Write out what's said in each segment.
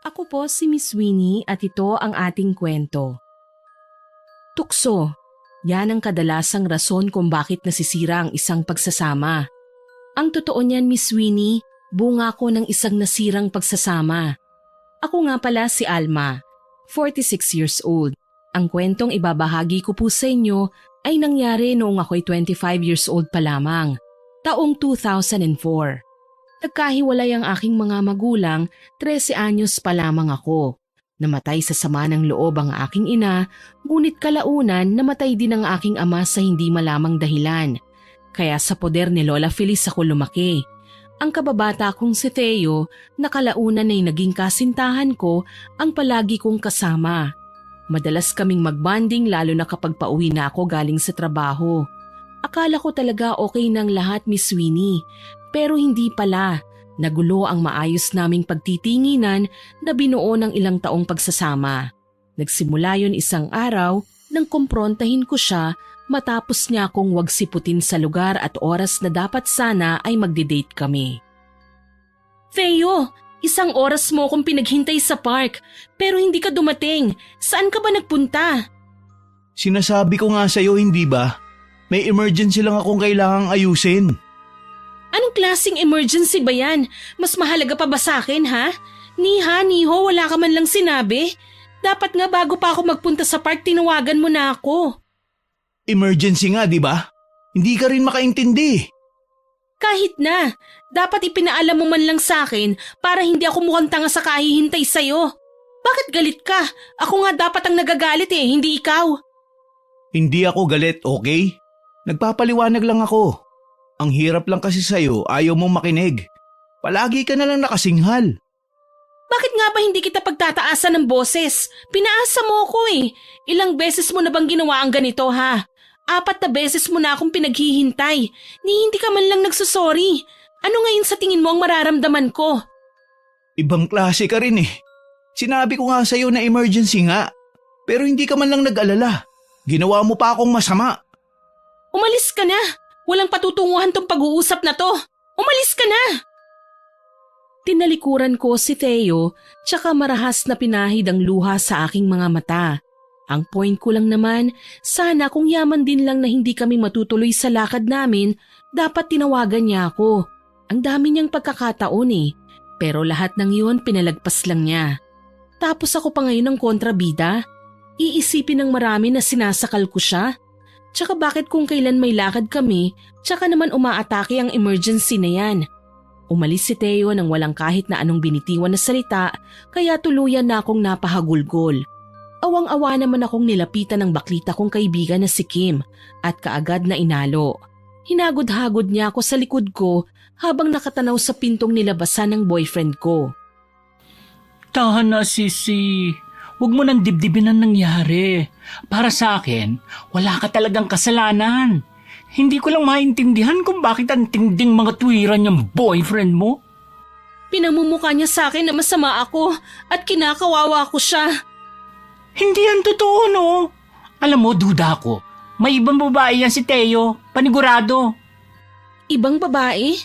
Ako po si Miss Winnie at ito ang ating kwento. Tukso, yan ang kadalasang rason kung bakit nasisira ang isang pagsasama. Ang totoo niyan, Miss Winnie, bunga ko ng isang nasirang pagsasama. Ako nga pala si Alma, 46 years old. Ang kwentong ibabahagi ko po sa inyo ay nangyari noong ako'y 25 years old pa lamang, taong 2004. Nagkahiwalay ang aking mga magulang, 13 anyos pa lamang ako. Namatay sa sama ng loob ang aking ina, ngunit kalaunan namatay din ang aking ama sa hindi malamang dahilan. Kaya sa poder ni Lola Feliz ako lumaki. Ang kababata kong si Theo na kalaunan ay naging kasintahan ko ang palagi kong kasama. Madalas kaming magbanding lalo na kapag pauwi na ako galing sa trabaho. Akala ko talaga okay ng lahat, Miss Winnie, pero hindi pala. Nagulo ang maayos naming pagtitinginan na binuo ng ilang taong pagsasama. Nagsimula yon isang araw nang kumprontahin ko siya matapos niya akong wag siputin sa lugar at oras na dapat sana ay magde-date kami. Theo! Isang oras mo akong pinaghintay sa park, pero hindi ka dumating. Saan ka ba nagpunta? Sinasabi ko nga sa'yo, hindi ba? May emergency lang akong kailangang ayusin. Anong klaseng emergency ba yan? Mas mahalaga pa ba sa akin, ha? Niho, wala ka man lang sinabi. Dapat nga bago pa ako magpunta sa park, tinawagan mo na ako. Emergency nga, di ba? Hindi ka rin makaintindi. Kahit na, dapat ipinaalam mo man lang sa akin para hindi ako mukhang tanga sa kahihintay sa'yo. Bakit galit ka? Ako nga dapat ang nagagalit hindi ikaw. Hindi ako galit, okay? Nagpapaliwanag lang ako. Ang hirap lang kasi sa'yo, ayaw mong makinig. Palagi ka na lang nakasinghal. Bakit nga ba hindi kita pagtataasan ng boses? Pinaasa mo ako Ilang beses mo na bang ginawa ang ganito, ha? 4 na beses mo na akong pinaghihintay. Hindi ka man lang nagsusorry. Ano ngayon sa tingin mo ang mararamdaman ko? Ibang klase ka rin Sinabi ko nga sa'yo na emergency nga. Pero hindi ka man lang nag-alala. Ginawa mo pa akong masama. Umalis ka na. Walang patutunguhan tong pag-uusap na to. Umalis ka na. Tinalikuran ko si Theo tsaka marahas na pinahid ang luha sa aking mga mata. Ang point ko lang naman, sana kung yaman din lang na hindi kami matutuloy sa lakad namin, dapat tinawagan niya ako. Ang dami niyang pagkakataon pero lahat ng yun pinalagpas lang niya. Tapos ako pa ngayon ng kontrabida? Iisipin ng marami na sinasakal ko siya? Tsaka bakit kung kailan may lakad kami, tsaka naman umaatake ang emergency na yan? Umalis si Theo nang walang kahit na anong binitiwan na salita, kaya tuluyan na akong napahagulgol. Awang-awa naman akong nilapitan ng baklita kong kaibigan na si Kim at kaagad na inalo. Hinagod-hagod niya ako sa likod ko habang nakatanaw sa pintong nilabasan ng boyfriend ko. Tahan na, Sisi. Huwag mo nang dibdibin ang nangyari. Para sa akin, wala ka talagang kasalanan. Hindi ko lang maintindihan kung bakit ang tinding mga tuwiran niyang boyfriend mo. Pinamumukha niya sa akin na masama ako at kinakawawa ko siya. Hindi yan totoo, no? Alam mo, duda ako. May ibang babae yan si Theo. Panigurado. Ibang babae?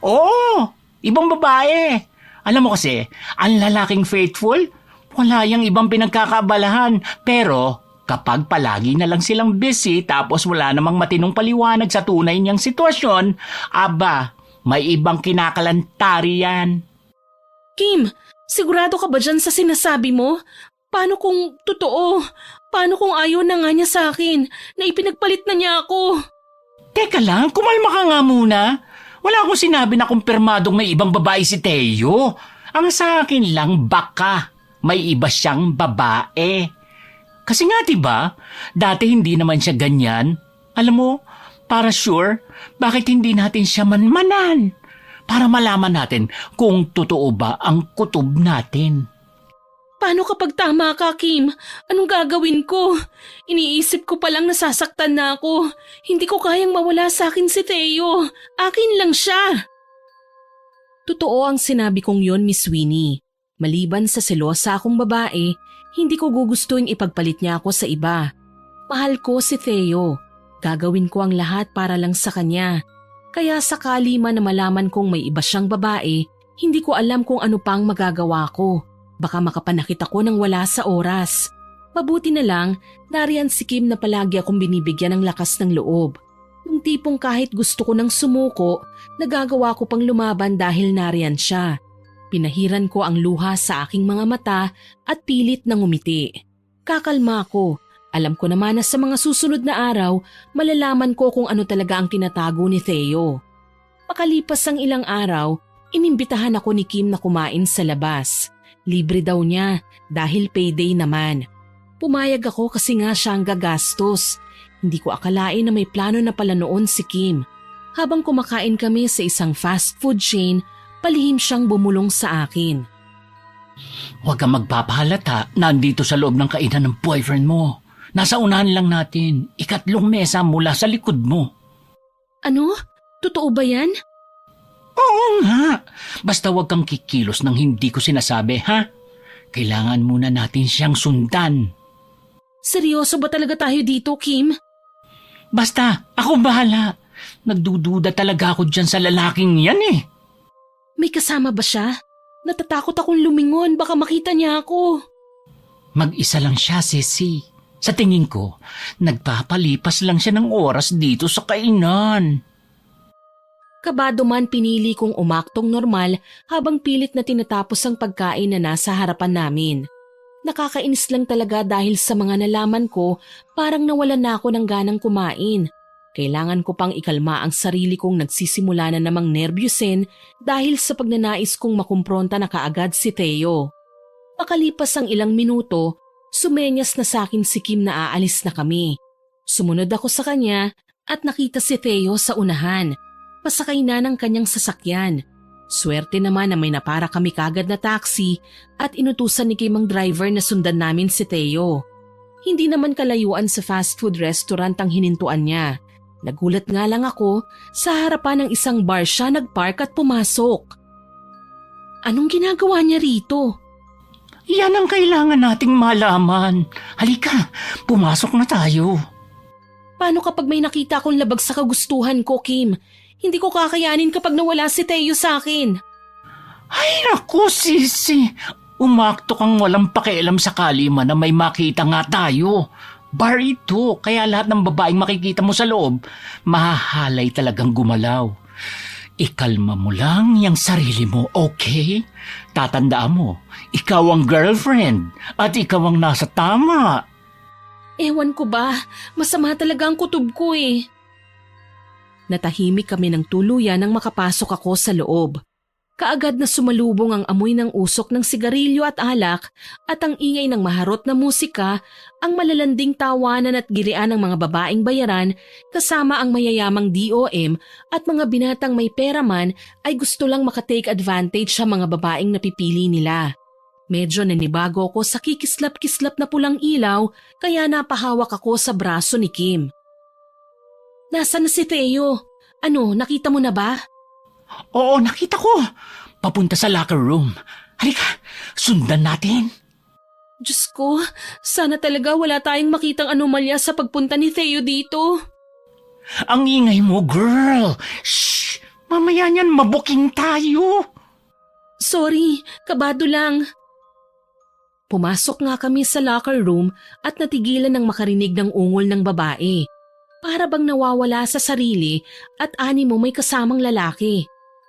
Oo, ibang babae. Alam mo kasi, ang lalaking faithful, wala yang ibang pinagkakaabalahan. Pero kapag palagi na lang silang busy tapos wala namang matinong paliwanag sa tunay niyang sitwasyon, aba, may ibang kinakalantari yan. Kim, sigurado ka ba dyan sa sinasabi mo? Paano kung totoo? Paano kung ayaw na nga niya sa akin na ipinagpalit na niya ako? Teka lang, kumalma ka nga muna. Wala akong sinabi na kumpirmadong may ibang babae si Theo. Ang sa akin lang, baka may iba siyang babae. Kasi nga diba, dati hindi naman siya ganyan. Alam mo, para sure, bakit hindi natin siya manmanan? Para malaman natin kung totoo ba ang kutob natin. Paano kapag tama ka, Kim? Anong gagawin ko? Iniisip ko palang nasasaktan na ako. Hindi ko kayang mawala sa akin si Theo. Akin lang siya. Totoo ang sinabi kong yon, Miss Winnie. Maliban sa selosa akong babae, hindi ko gugustuhin ipagpalit niya ako sa iba. Mahal ko si Theo. Gagawin ko ang lahat para lang sa kanya. Kaya sakali man na malaman kong may iba siyang babae, hindi ko alam kung ano pang magagawa ko. Baka makapanakit ako nang wala sa oras. Mabuti na lang, nariyan si Kim na palagi akong binibigyan ng lakas ng loob. Yung tipong kahit gusto ko nang sumuko, nagagawa ko pang lumaban dahil nariyan siya. Pinahiran ko ang luha sa aking mga mata at pilit na ngumiti. Kakalma ko. Alam ko naman na sa mga susunod na araw, malalaman ko kung ano talaga ang tinatago ni Theo. Makalipas ang ilang araw, inimbitahan ako ni Kim na kumain sa labas. Libre daw niya dahil payday naman. Pumayag ako kasi nga siya ang gagastos. Hindi ko akalain na may plano na pala noon si Kim. Habang kumakain kami sa isang fast food chain, palihim siyang bumulong sa akin. Huwag kang magpapahalata, nandito sa loob ng kainan ng boyfriend mo. Nasa unahan lang natin, 3 mesa mula sa likod mo. Ano? Totoo ba yan? Oo nga. Basta huwag kang kikilos nang hindi ko sinasabi, ha? Kailangan muna natin siyang sundan. Seryoso ba talaga tayo dito, Kim? Basta, ako bahala. Nagdududa talaga ako dyan sa lalaking yan eh. May kasama ba siya? Natatakot akong lumingon, baka makita niya ako. Mag-isa lang siya, Ceci. Sa tingin ko, nagpapalipas lang siya ng oras dito sa kainan. Kabado man pinili kong umaktong normal habang pilit na tinatapos ang pagkain na nasa harapan namin. Nakakainis lang talaga dahil sa mga nalaman ko, parang nawalan na ako ng ganang kumain. Kailangan ko pang ikalma ang sarili kong nagsisimula na namang nervyusin dahil sa pagnanais kong makumpronta na kaagad si Theo. Makalipas ang ilang minuto, sumenyas na sa akin si Kim na aalis na kami. Sumunod ako sa kanya at nakita si Theo sa unahan. Pasakay na ng kanyang sasakyan. Swerte naman na may napara kami kagad na taxi at inutusan ni Kim ang driver na sundan namin si Theo. Hindi naman kalayuan sa fast food restaurant ang hinintuan niya. Nagulat nga lang ako, sa harapan ng isang bar siya nagpark at pumasok. Anong ginagawa niya rito? Yan ang kailangan nating malaman. Halika, pumasok na tayo. Paano kapag may nakita akong labag sa kagustuhan ko, Kim? Hindi ko kakayanin kapag nawala si Theo sa akin. Ay naku, Sisi. Umakto kang walang pakialam sakali man na may makita nga tayo. Bar ito, kaya lahat ng babaeng makikita mo sa loob, mahahalay talagang gumalaw. Ikalma mo lang yung sarili mo, okay? Tatandaan mo, ikaw ang girlfriend at ikaw ang nasa tama. Ewan ko ba, masama talaga ang kutob ko eh. Natahimik kami ng tuluyan nang makapasok ako sa loob. Kaagad na sumalubong ang amoy ng usok ng sigarilyo at alak at ang ingay ng maharot na musika, ang malalanding tawanan at girian ng mga babaeng bayaran kasama ang mayayamang DOM at mga binatang may pera man ay gusto lang makatake advantage sa mga babaeng napipili nila. Medyo nanibago ako sa kikislap-kislap na pulang ilaw kaya napahawak ako sa braso ni Kim. Nasaan na si Theo? Ano, nakita mo na ba? Oo, nakita ko. Papunta sa locker room. Halika, sundan natin. Diyos ko, sana talaga wala tayong makitang anomalya sa pagpunta ni Theo dito. Ang ingay mo, girl. Shh! Mamaya niyan mabuking tayo. Sorry, kabado lang. Pumasok nga kami sa locker room at natigilan ng makarinig ng ungol ng babae. Para bang nawawala sa sarili at animo may kasamang lalaki.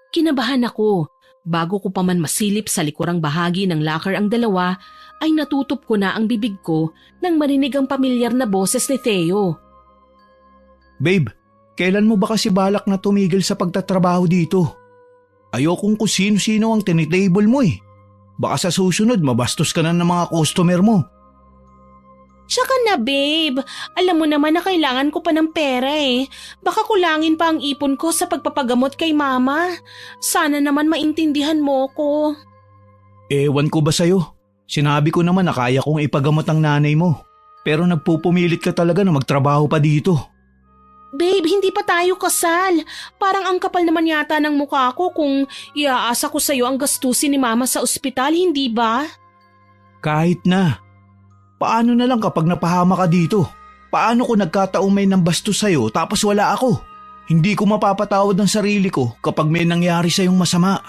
Kinabahan ako. Bago ko pa man masilip sa likurang bahagi ng locker ang dalawa, ay natutop ko na ang bibig ko nang marinig ang pamilyar na boses ni Theo. Babe, kailan mo ba kasi balak na tumigil sa pagtatrabaho dito? Ayokong kung sino-sino ang tinitable mo eh. Baka sa susunod mabastos ka na ng mga customer mo. Tsaka na babe, alam mo naman na kailangan ko pa ng pera eh. Baka kulangin pa ang ipon ko sa pagpapagamot kay mama. Sana naman maintindihan mo ko. Ewan ko ba sa'yo? Sinabi ko naman na kaya kong ipagamot ang nanay mo. Pero nagpupumilit ka talaga na magtrabaho pa dito. Babe, hindi pa tayo kasal. Parang ang kapal naman yata ng mukha ko kung iaasa ko sa'yo ang gastusin ni mama sa ospital, hindi ba? Kahit na. Paano na lang kapag napahama ka dito? Paano kung nagkataong may nambastos sa'yo tapos wala ako? Hindi ko mapapatawad ang sarili ko kapag may nangyari sa'yong masama.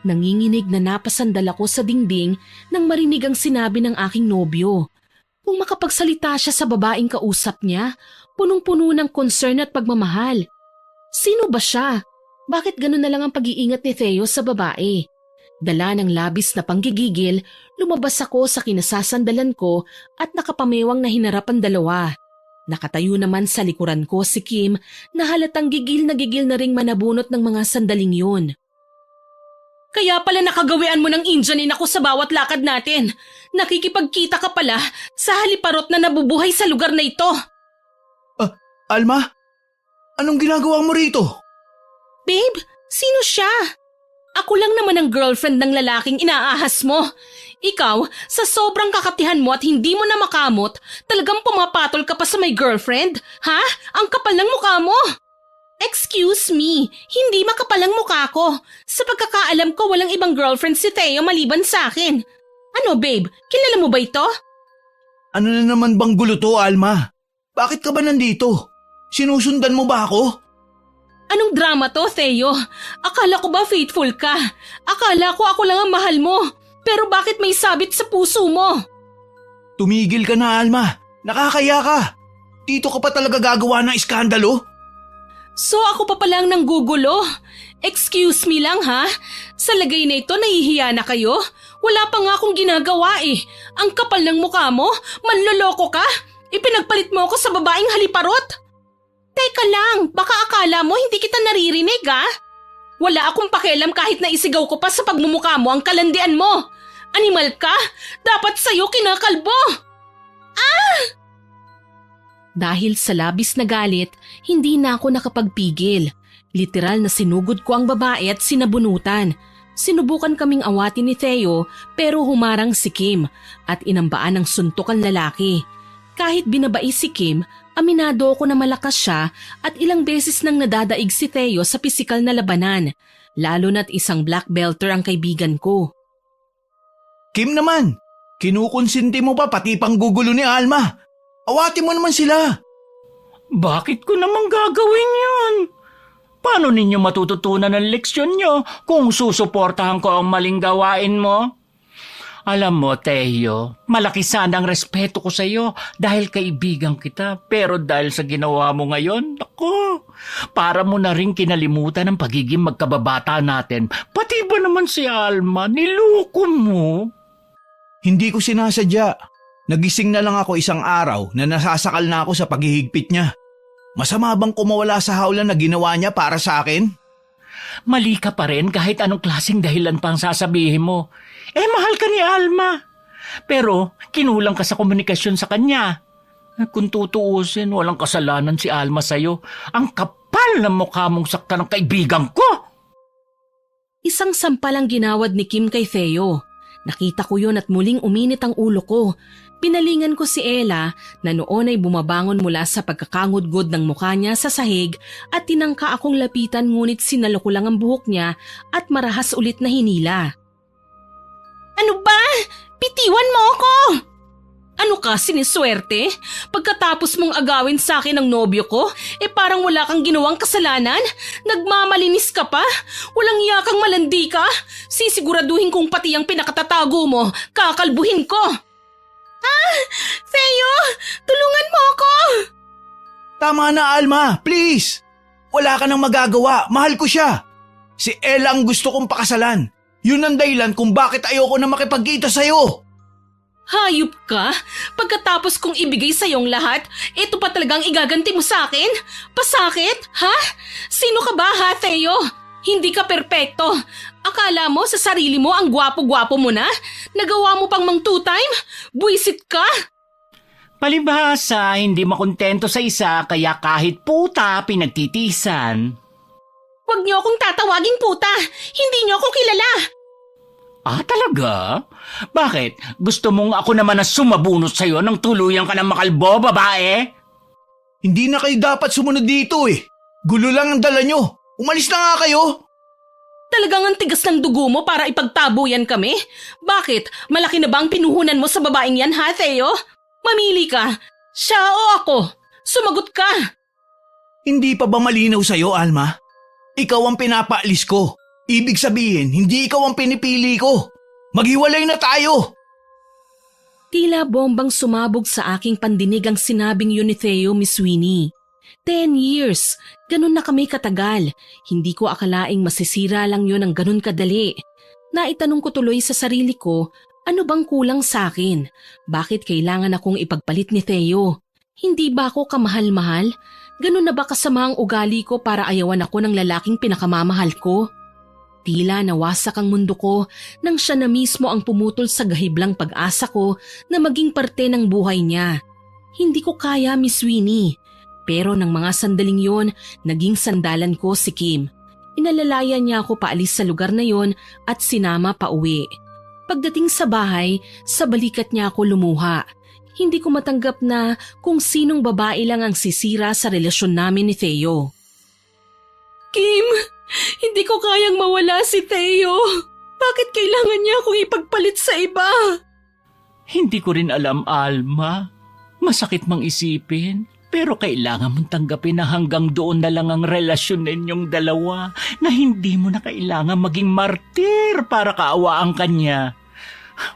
Nanginginig na napasandal ako sa dingding nang marinig ang sinabi ng aking nobyo. Kung makapagsalita siya sa babaeng kausap niya, punong-puno ng concern at pagmamahal. Sino ba siya? Bakit ganun na lang ang pag-iingat ni Theo sa babae? Dala ng labis na panggigigil, lumabas ako sa kinasasandalan ko at nakapamewang na hinarap ang dalawa. Nakatayo naman sa likuran ko si Kim na halatang gigil na ring manabunot ng mga sandaling yun. Kaya pala nakagawian mo ng Indianin ako sa bawat lakad natin. Nakikipagkita ka pala sa haliparot na nabubuhay sa lugar na ito. Alma? Anong ginagawa mo rito? Babe, sino siya? Ako lang naman ang girlfriend ng lalaking inaahas mo. Ikaw, sa sobrang kakatihan mo at hindi mo na makamot, talagang pumapatol ka pa sa may girlfriend? Ha? Ang kapal ng mukha mo! Excuse me, hindi makapal ang mukha ko. Sa pagkakaalam ko, walang ibang girlfriend si Theo maliban sa akin. Ano babe, kilala mo ba ito? Ano na naman bang gulo to, Alma? Bakit ka ba nandito? Sinusundan mo ba ako? Anong drama to, Theo? Akala ko ba faithful ka? Akala ko ako lang ang mahal mo. Pero bakit may sabit sa puso mo? Tumigil ka na, Alma. Nakakaya ka. Dito ka pa talaga gagawa ng iskandalo? So ako pa palang nanggugulo? Excuse me lang ha? Sa lagay na ito nahihiya na kayo? Wala pa nga akong ginagawa eh. Ang kapal ng mukha mo? Manloloko ka? Ipinagpalit mo ako sa babaeng haliparot? Teka lang, baka akala mo hindi kita naririnig ha? Wala akong pakialam kahit na isigaw ko pa sa pagmumukha mo ang kalandian mo. Animal ka? Dapat sa'yo kinakalbo. Dahil sa labis na galit, hindi na ako nakapagpigil. Literal na sinugod ko ang babae at sinabunutan. Sinubukan kaming awatin ni Theo pero humarang si Kim at inambaan ng suntok ang lalaki. Kahit binabai si Kim, aminado ako na malakas siya at ilang beses nang nadadaig si Theo sa pisikal na labanan, lalo na't isang black belter ang kaibigan ko. Kim naman, kinukonsinti mo pa pati pang gugulo ni Alma. Awatin mo naman sila. Bakit ko naman gagawin yun? Paano ninyo matututunan ang leksyon nyo kung susuportahan ko ang maling gawain mo? Alam mo, Theo, malaki sana ang respeto ko sa iyo dahil kaibigan kita. Pero dahil sa ginawa mo ngayon, ako, para mo na rin kinalimutan ang pagiging magkababata natin. Pati ba naman si Alma, niloko mo? Hindi ko sinasadya. Nagising na lang ako isang araw na nasasakal na ako sa paghihigpit niya. Masama bang kumawala sa hawlan na ginawa niya para sa akin? Mali ka pa rin kahit anong klaseng dahilan pang sasabihin mo. Mahal ka ni Alma. Pero kinulang ka sa komunikasyon sa kanya. Kung tutuusin, walang kasalanan si Alma sa'yo. Ang kapal ng mukha mong sakta ng kaibigan ko. Isang sampal ang ginawad ni Kim kay Theo. Nakita ko yun at muling uminit ang ulo ko. Pinalingan ko si Ella na noon ay bumabangon mula sa pagkakangudgod ng mukha niya sa sahig at tinangka akong lapitan ngunit sinalo ko lang ang buhok niya at marahas ulit na hinila. Ano ba? Bitiwan mo ako! Ano ka, siniswerte? Pagkatapos mong agawin sa akin ang nobyo ko, parang wala kang ginawang kasalanan? Nagmamalinis ka pa? Walang yakang malandi ka? Sisiguraduhin kong pati ang pinakatatago mo, kakalbuhin ko! Theo! Tulungan mo ako! Tama na, Alma. Please. Wala ka nang magagawa. Mahal ko siya. Si Ella ang gusto kong pakasalan. Yun ang dahilan kung bakit ayoko na makipagkita sa'yo. Hayop ka? Pagkatapos kong ibigay sa'yong lahat, ito pa talagang igaganti mo sa akin? Pasakit? Ha? Sino ka ba ha, Theo? Hindi ka perpekto. Akala mo sa sarili mo ang gwapo-gwapo mo na? Nagawa mo pang mang two-time? Buisit ka? Palibhasa, hindi makontento sa isa kaya kahit puta pinagtitisan. Huwag niyo akong tatawaging puta. Hindi niyo ako kilala. Talaga? Bakit? Gusto mong ako naman na sumabunot sa'yo nang tuluyan ka ng makalbo, babae? Hindi na kayo dapat sumunod dito eh. Gulo lang ang dala nyo. Umalis na nga kayo. Talagang ang tigas ng dugo mo para ipagtabuyan kami? Bakit? Malaki na ba ang pinuhunan mo sa babaeng yan, ha, Theo? Mamili ka. Siya o ako? Sumagot ka. Hindi pa ba malinaw sa'yo, Alma? Ikaw ang pinapaalis ko. Ibig sabihin, hindi ikaw ang pinipili ko. Maghiwalay na tayo. Tila bombang sumabog sa aking pandinig ang sinabing yun ni Theo, Miss Winnie. 10 years, ganun na kami katagal. Hindi ko akalaing masisira lang yun ng ganun kadali. Naitanong ko tuloy sa sarili ko, ano bang kulang sa akin? Bakit kailangan akong ipagpalit ni Theo? Hindi ba ako kamahal-mahal? Ganun na ba kasama ang ugali ko para ayawan ako ng lalaking pinakamamahal ko? Tila nawasak ang mundo ko nang siya na mismo ang pumutol sa gahiblang pag-asa ko na maging parte ng buhay niya. Hindi ko kaya, Miss Winnie. Pero ng mga sandaling yon, naging sandalan ko si Kim. Inalalaya niya ako paalis sa lugar na yon at sinama pa uwi. Pagdating sa bahay, sa balikat niya ako lumuha. Hindi ko matanggap na kung sinong babae lang ang sisira sa relasyon namin ni Theo. Kim, hindi ko kayang mawala si Theo. Bakit kailangan niya akong ipagpalit sa iba? Hindi ko rin alam, Alma. Masakit mang isipin. Pero kailangan mong tanggapin na hanggang doon na lang ang relasyon ninyong dalawa, na hindi mo na kailangan maging martir para kaawaan kanya.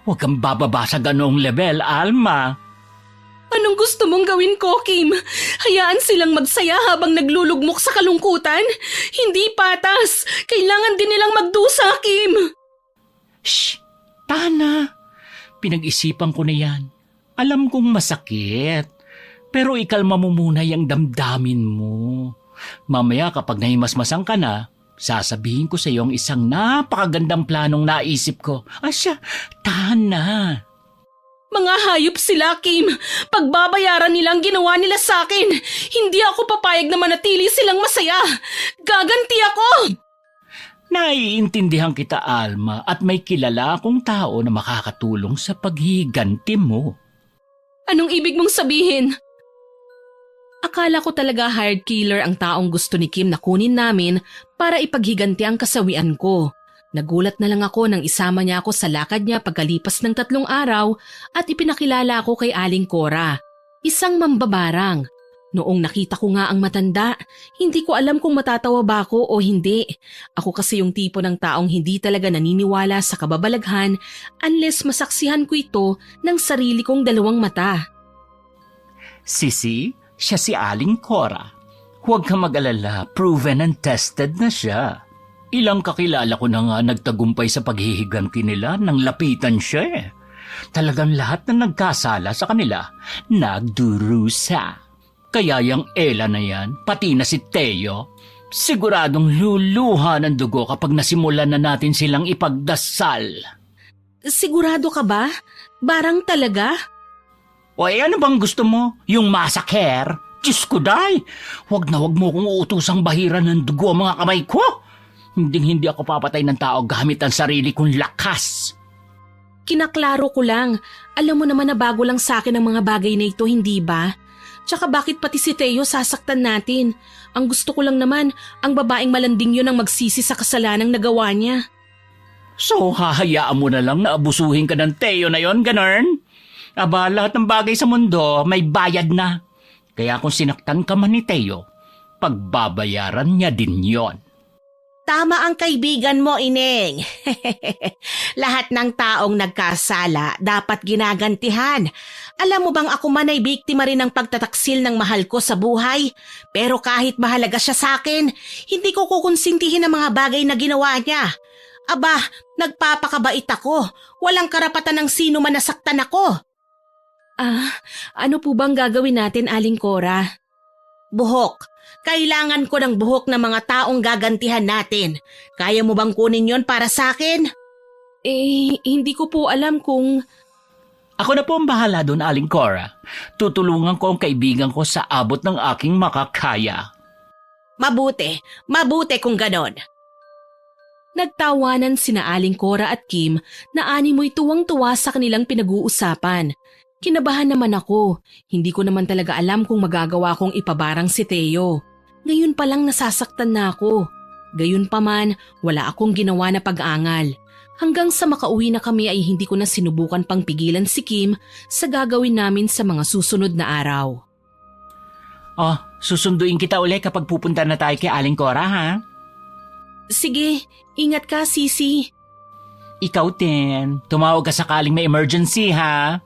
Huwag kang bababa sa ganoong level, Alma. Anong gusto mong gawin ko, Kim? Hayaan silang magsaya habang naglulugmok sa kalungkutan? Hindi patas. Kailangan din nilang magdusa, Kim. Shh! Tana! Pinag-isipan ko na yan. Alam kong masakit. Pero ikalma mo muna yung damdamin mo. Mamaya kapag nahimasmasan ka na, sasabihin ko sa iyo ang isang napakagandang planong naisip ko. Asya, Tana! Mga hayop sila, Kim. Pagbabayaran nila ang ginawa nila sa akin. Hindi ako papayag na manatili silang masaya. Gaganti ako! Naiintindihan kita, Alma, at may kilala akong tao na makakatulong sa paghiganti mo. Anong ibig mong sabihin? Akala ko talaga hired killer ang taong gusto ni Kim na kunin namin para ipaghiganti ang kasawian ko. Nagulat na lang ako nang isama niya ako sa lakad niya pagkalipas ng 3 araw at ipinakilala ako kay Aling Cora, isang mambabarang. Noong nakita ko nga ang matanda, hindi ko alam kung matatawa ba ako o hindi. Ako kasi yung tipo ng taong hindi talaga naniniwala sa kababalaghan unless masaksihan ko ito ng sarili kong 2 mata. Sisi, siya si Aling Cora. Huwag ka mag-alala, proven and tested na siya. Ilang kakilala ko na nga nagtagumpay sa paghihiganti nila nang lapitan siya eh. Talagang lahat na nagkasala sa kanila, nagdurusa. Kaya yung Ella na yan, pati na si Theo, siguradong luluha ng dugo kapag nasimulan na natin silang ipagdasal. Sigurado ka ba? Barang talaga? O ano bang gusto mo? Yung massacre? Diyos ko, day! Huwag mo kong uutusang bahiran ng dugo ang mga kamay ko! Hindi ako papatay ng tao gamit ang sarili kong lakas. Kinaklaro ko lang. Alam mo naman na bago lang sa akin ang mga bagay na ito, hindi ba? Tsaka bakit pati si Theo sasaktan natin? Ang gusto ko lang naman, ang babaeng malanding yun ang magsisi sa kasalanang nagawa niya. So, hahayaan mo na lang na abusuhin ka ng Theo na yon, ganun? Aba, lahat ng bagay sa mundo may bayad na. Kaya kung sinaktan ka man ni Theo, pagbabayaran niya din yon. Tama ang kaibigan mo, Ineng. Lahat ng taong nagkasala dapat ginagantihan. Alam mo bang ako man ay biktima rin ng pagtataksil ng mahal ko sa buhay? Pero kahit mahalaga siya sa akin, hindi ko kukonsintihin ang mga bagay na ginawa niya. Aba, nagpapakabait ako. Walang karapatan ng sino man nasaktan ako. Ano po bang gagawin natin, Aling Cora? Buhok. Kailangan ko ng buhok ng mga taong gagantihan natin. Kaya mo bang kunin yon para sa akin? Hindi ko po alam kung... Ako na po ang bahala doon, Aling Cora. Tutulungan ko ang kaibigan ko sa abot ng aking makakaya. Mabuti kung ganon. Nagtawanan sina Aling Cora at Kim na animoy tuwang-tuwa sa kanilang pinag-uusapan. Kinabahan naman ako. Hindi ko naman talaga alam kung magagawa kong ipabarang si Theo. Ngayon pa lang nasasaktan na ako. Gayun pa man, wala akong ginawa na pag-angal. Hanggang sa makauwi na kami ay hindi ko na sinubukan pang pigilan si Kim sa gagawin namin sa mga susunod na araw. Susunduin kita uli kapag pupunta na tayo kay Aling Cora, ha? Sige, ingat ka, Sisi. Ikaw din, tumawag ka sakaling may emergency ha.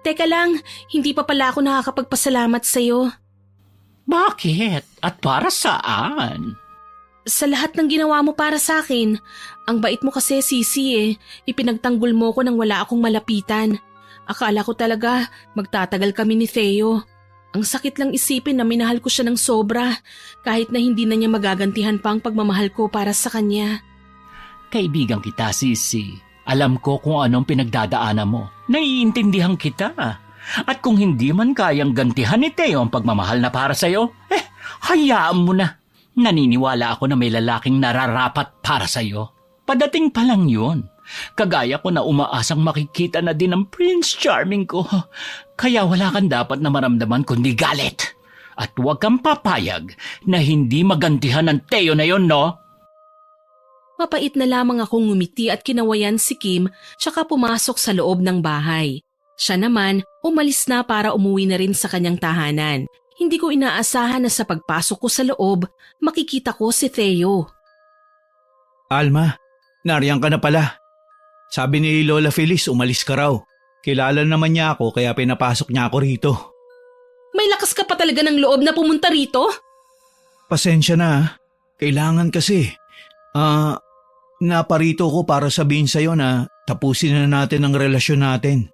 Teka lang, hindi pa pala ako nakakapagpasalamat sa'yo. Bakit? At para saan? Sa lahat ng ginawa mo para sa akin. Ang bait mo kasi, Sisi eh. Ipinagtanggol mo ko nang wala akong malapitan. Akala ko talaga magtatagal kami ni Theo. Ang sakit lang isipin na minahal ko siya ng sobra kahit na hindi na niya magagantihan pa ang pagmamahal ko para sa kanya. Kaibigan kita, Sisi. Alam ko kung anong pinagdadaanan mo. Naiintindihan kita. At kung hindi man kayang gantihan ni Theo ang pagmamahal na para sa'yo, hayaan mo na. Naniniwala ako na may lalaking nararapat para sa'yo. Padating pa lang yun. Kagaya ko na umaasang makikita na din ang Prince Charming ko. Kaya wala kang dapat na maramdaman kundi galit. At huwag kang papayag na hindi magantihan ng Theo na yon, no? Mapait na lamang akong ngumiti at kinawayan si Kim tsaka pumasok sa loob ng bahay. Siya naman umalis na para umuwi na rin sa kanyang tahanan. Hindi ko inaasahan na sa pagpasok ko sa loob, makikita ko si Theo. Alma, nariyan ka na pala. Sabi ni Lola Feliz umalis ka raw. Kilala naman niya ako kaya pinapasok niya ako rito. May lakas ka pa talaga ng loob na pumunta rito? Pasensya na. Kailangan kasi. Naparito ko para sabihin sa'yo na tapusin na natin ang relasyon natin.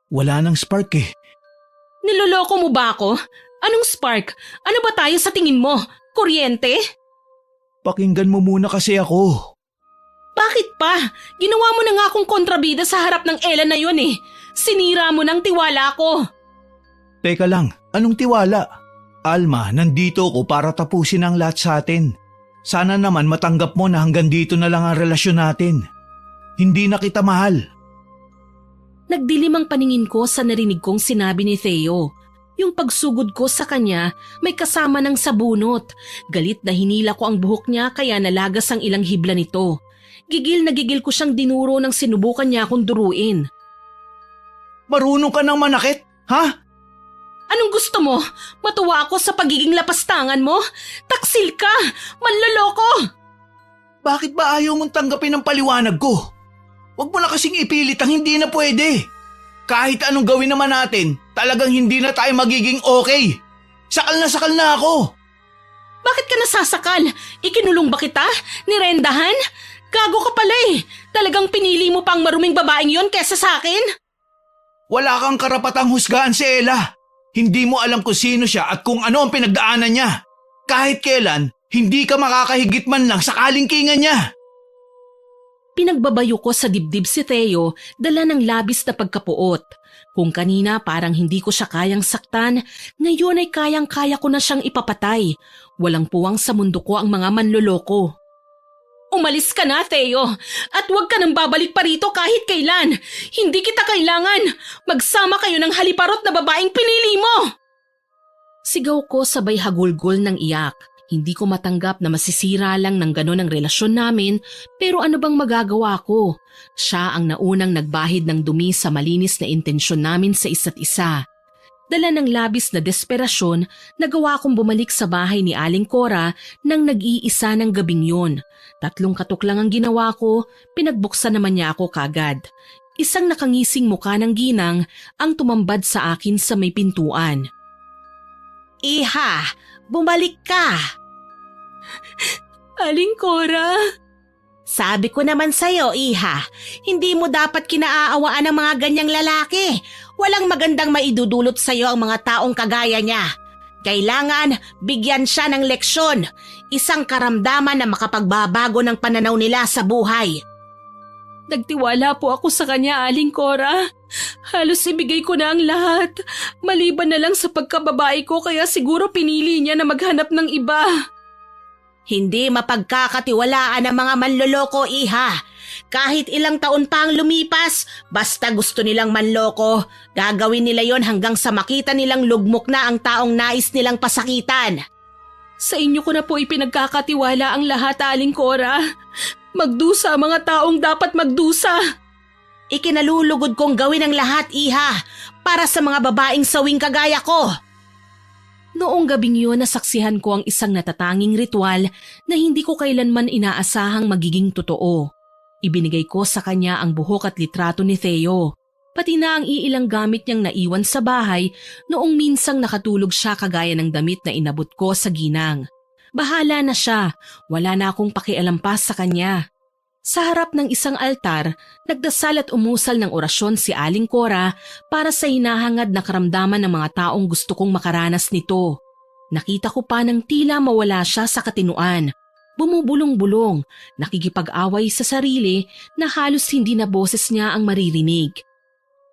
Wala nang spark eh. Niloloko mo ba ako? Anong spark? Ano ba tayo sa tingin mo? Kuryente? Pakinggan mo muna kasi ako. Bakit pa? Ginawa mo na nga akong kontrabida sa harap ng Ella na yun eh. Sinira mo ng tiwala ko. Teka lang, anong tiwala? Alma, nandito ako para tapusin ang lahat sa atin. Sana naman matanggap mo na hanggang dito na lang ang relasyon natin. Hindi na kita mahal. Nagdilim ang paningin ko sa narinig kong sinabi ni Theo. Yung pagsugod ko sa kanya may kasama ng sabunot. Galit na hinila ko ang buhok niya kaya nalagas ang ilang hibla nito. Gigil na gigil ko siyang dinuro nang sinubukan niya akong duruin. Marunong ka ng manakit, ha? Anong gusto mo? Matuwa ako sa pagiging lapastangan mo? Taksil ka! Manloloko! Bakit ba ayaw mong tanggapin ang paliwanag ko? Huwag mo na kasing ipilit ang hindi na pwede. Kahit anong gawin naman natin, talagang hindi na tayo magiging okay. Sakal na ako. Bakit ka nasasakal? Ikinulong ba kita? Nirendahan? Gago ka pala eh. Talagang pinili mo pang maruming babaeng yon kesa sa akin? Wala kang karapatang husgahan si Ella. Hindi mo alam kung sino siya at kung ano ang pinagdaanan niya. Kahit kailan, hindi ka makakahigit man lang sa kalingkingan niya. Pinagbabayo ko sa dibdib si Theo, dala ng labis na pagkapuot. Kung kanina parang hindi ko siya kayang saktan, ngayon ay kayang-kaya ko na siyang ipapatay. Walang puwang sa mundo ko ang mga manloloko. Umalis ka na, Theo, at huwag ka nang babalik pa rito kahit kailan. Hindi kita kailangan. Magsama kayo ng haliparot na babaeng pinili mo. Sigaw ko sabay hagulgol ng iyak. Hindi ko matanggap na masisira lang ng ganon ang relasyon namin, pero ano bang magagawa ko? Siya ang naunang nagbahid ng dumi sa malinis na intensyon namin sa isa't isa. Dala ng labis na desperasyon, nagawa kong bumalik sa bahay ni Aling Cora nang nag-iisa ng gabing yun. 3 katok lang ang ginawa ko, pinagbuksan naman niya ako kagad. Isang nakangising muka ng ginang ang tumambad sa akin sa may pintuan. Iha, bumalik ka. Aling Cora? Sabi ko naman sa'yo, Iha, hindi mo dapat kinaaawaan ng mga ganyang lalaki. Walang magandang maidudulot sa'yo ang mga taong kagaya niya. Kailangan bigyan siya ng leksyon, isang karamdaman na makapagbabago ng pananaw nila sa buhay. Nagtiwala po ako sa kanya, Aling Cora. Halos ibigay ko na ang lahat. Maliban na lang sa pagkababae ko kaya siguro pinili niya na maghanap ng iba. Hindi mapagkakatiwalaan ang mga manloloko, Iha. Kahit ilang taon pa ang lumipas, basta gusto nilang manloko, gagawin nila yon hanggang sa makita nilang lugmok na ang taong nais nilang pasakitan. Sa inyo ko na po ipinagkakatiwala ang lahat, Aling Cora. Magdusa ang mga taong dapat magdusa. Ikinalulugod kong gawin ang lahat, Iha, para sa mga babaeng sawing kagaya ko. Noong gabing yun nasaksihan ko ang isang natatanging ritual na hindi ko kailanman inaasahang magiging totoo. Ibinigay ko sa kanya ang buhok at litrato ni Theo, pati na ang iilang gamit niyang naiwan sa bahay noong minsang nakatulog siya kagaya ng damit na inabot ko sa ginang. Bahala na siya, wala na akong pakialam pa sa kanya. Sa harap ng isang altar, nagdasal at umusal ng orasyon si Aling Cora para sa hinahangad na karamdaman ng mga taong gusto kong makaranas nito. Nakita ko pa nang tila mawala siya sa katinuan. Bumubulong-bulong, nakikipag-away sa sarili na halos hindi na boses niya ang maririnig.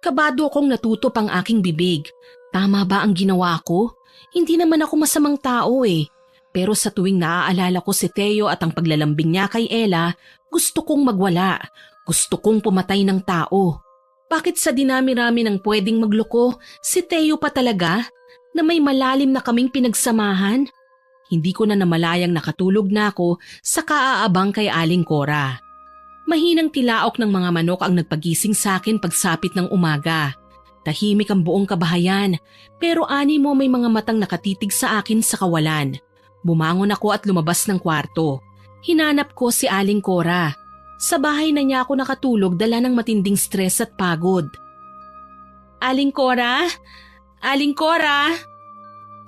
Kabado akong natutop ang aking bibig. Tama ba ang ginawa ko? Hindi naman ako masamang tao eh. Pero sa tuwing naaalala ko si Theo at ang paglalambing niya kay Ella, gusto kong magwala. Gusto kong pumatay ng tao. Bakit sa dinami-rami ng pwedeng magloko, si Theo pa talaga? Na may malalim na kaming pinagsamahan? Hindi ko na namalayang nakatulog na ako sa kaaabang kay Aling Cora. Mahinang tilaok ng mga manok ang nagpagising sa akin pagsapit ng umaga. Tahimik ang buong kabahayan, pero animo may mga matang nakatitig sa akin sa kawalan. Bumangon ako at lumabas ng kwarto. Hinanap ko si Aling Cora. Sa bahay na niya ako nakatulog dala ng matinding stress at pagod. Aling Cora? Aling Cora?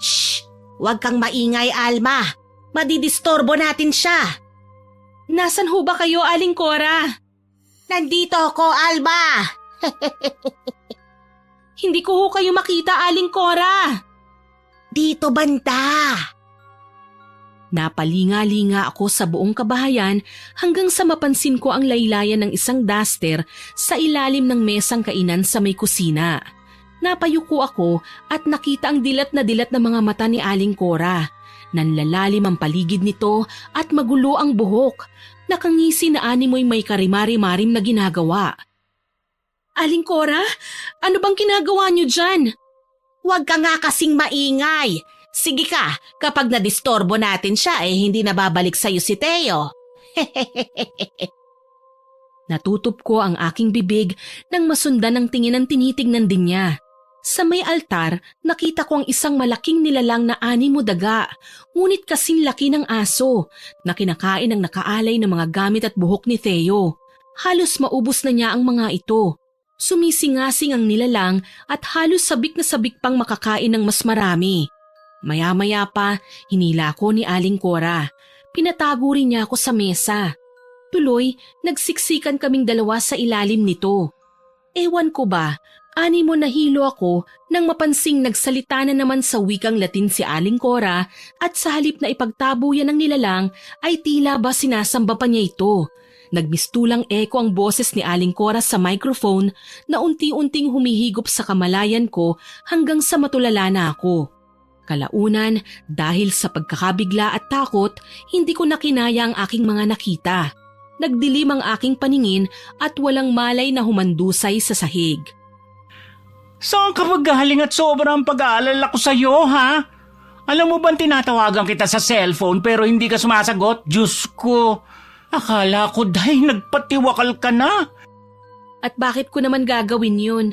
Shh! Huwag kang maingay, Alma. Madidistorbo natin siya. Nasaan ho ba kayo, Aling Cora? Nandito ako, Alma. Hindi ko ho kayo makita, Aling Cora. Dito banda. Napalinga-linga ako sa buong kabahayan hanggang sa mapansin ko ang laylayan ng isang duster sa ilalim ng mesang kainan sa may kusina. Napayuko ako at nakita ang dilat na mga mata ni Aling Cora. Nanlalalim ang paligid nito at magulo ang buhok. Nakangisi na animoy may karimari-marim na ginagawa. Aling Cora, ano bang ginagawa niyo dyan? Huwag ka nga kasing maingay. Sige ka, kapag nadistorbo natin siya hindi na babalik sa'yo si Theo. Natutup ko ang aking bibig nang masundan ng tingin ng tinitignan din niya. Sa may altar, nakita ko ang isang malaking nilalang na animo daga, ngunit kasing laki ng aso na kinakain ang nakaalay ng mga gamit at buhok ni Theo. Halos maubos na niya ang mga ito. Sumisingasing ang nilalang at halos sabik na sabik pang makakain ng mas marami. Maya-maya pa, hinila ko ni Aling Cora. Pinatago rin niya ako sa mesa. Tuloy, nagsiksikan kaming dalawa sa ilalim nito. Ewan ko ba, animo nahilo ako nang mapansing nagsalita na naman sa wikang Latin si Aling Cora at sa halip na ipagtabuyan ng nilalang ay tila ba sinasamba pa niya ito. Nagmistulang eko ang boses ni Aling Cora sa microphone na unti-unting humihigop sa kamalayan ko hanggang sa matulala na ako. Kalaunan, dahil sa pagkakabigla at takot, hindi ko nakinaya ang aking mga nakita. Nagdilim ang aking paningin at walang malay na humandusay sa sahig. Saan ka magaling at sobrang pag-aalala ko sa'yo, ha? Alam mo bang tinatawagan kita sa cellphone pero hindi ka sumasagot? Diyos ko, akala ko dahil nagpatiwakal ka na. At bakit ko naman gagawin yun?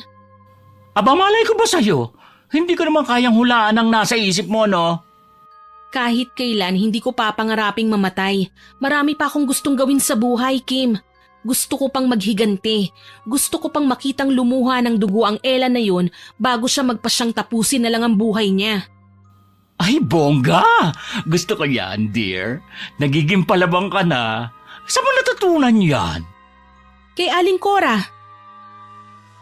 Aba, malay ko ba sa'yo? Hindi ko naman kayang hulaan ang nasa isip mo, no? Kahit kailan, hindi ko papangaraping mamatay. Marami pa akong gustong gawin sa buhay, Kim. Gusto ko pang maghigante. Gusto ko pang makitang lumuha ng dugo ang Ella na yun bago siya magpasyang tapusin na lang ang buhay niya. Ay, bongga! Gusto ko yan, dear. Nagiging palabang ka na. Saan mo natutunan yan? Kay Aling Cora.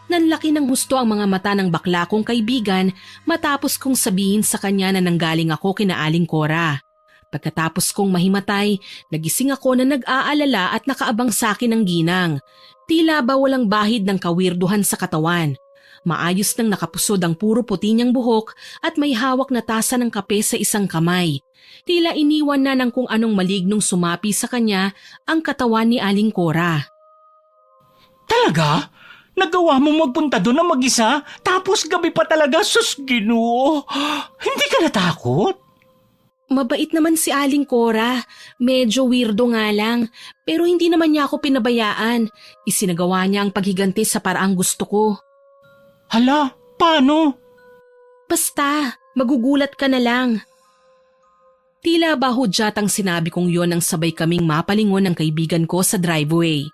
Nanlaki ng husto ang mga mata ng bakla kong kaibigan matapos kong sabihin sa kanya na nanggaling ako kina Aling Cora. Pagkatapos kong mahimatay, nagising ako na nag-aalala at nakaabang sa akin ng ginang. Tila ba walang bahid ng kawirduhan sa katawan. Maayos nang nakapusod ang puro puti niyang buhok at may hawak na tasa ng kape sa isang kamay. Tila iniwan na ng kung anong malignong sumapi sa kanya ang katawan ni Aling Cora. Talaga? Nagawa mo magpunta doon na mag-isa? Tapos gabi pa talaga, sus Ginoo. Hindi ka natakot? Mabait naman si Aling Cora. Medyo weirdo nga lang. Pero hindi naman niya ako pinabayaan. Isinagawa niya ang paghiganti sa paraang gusto ko. Hala, paano? Basta, Magugulat ka na lang. Tila ba hudyatang sinabi kong yon nang sabay kaming mapalingon ng kaibigan ko sa driveway.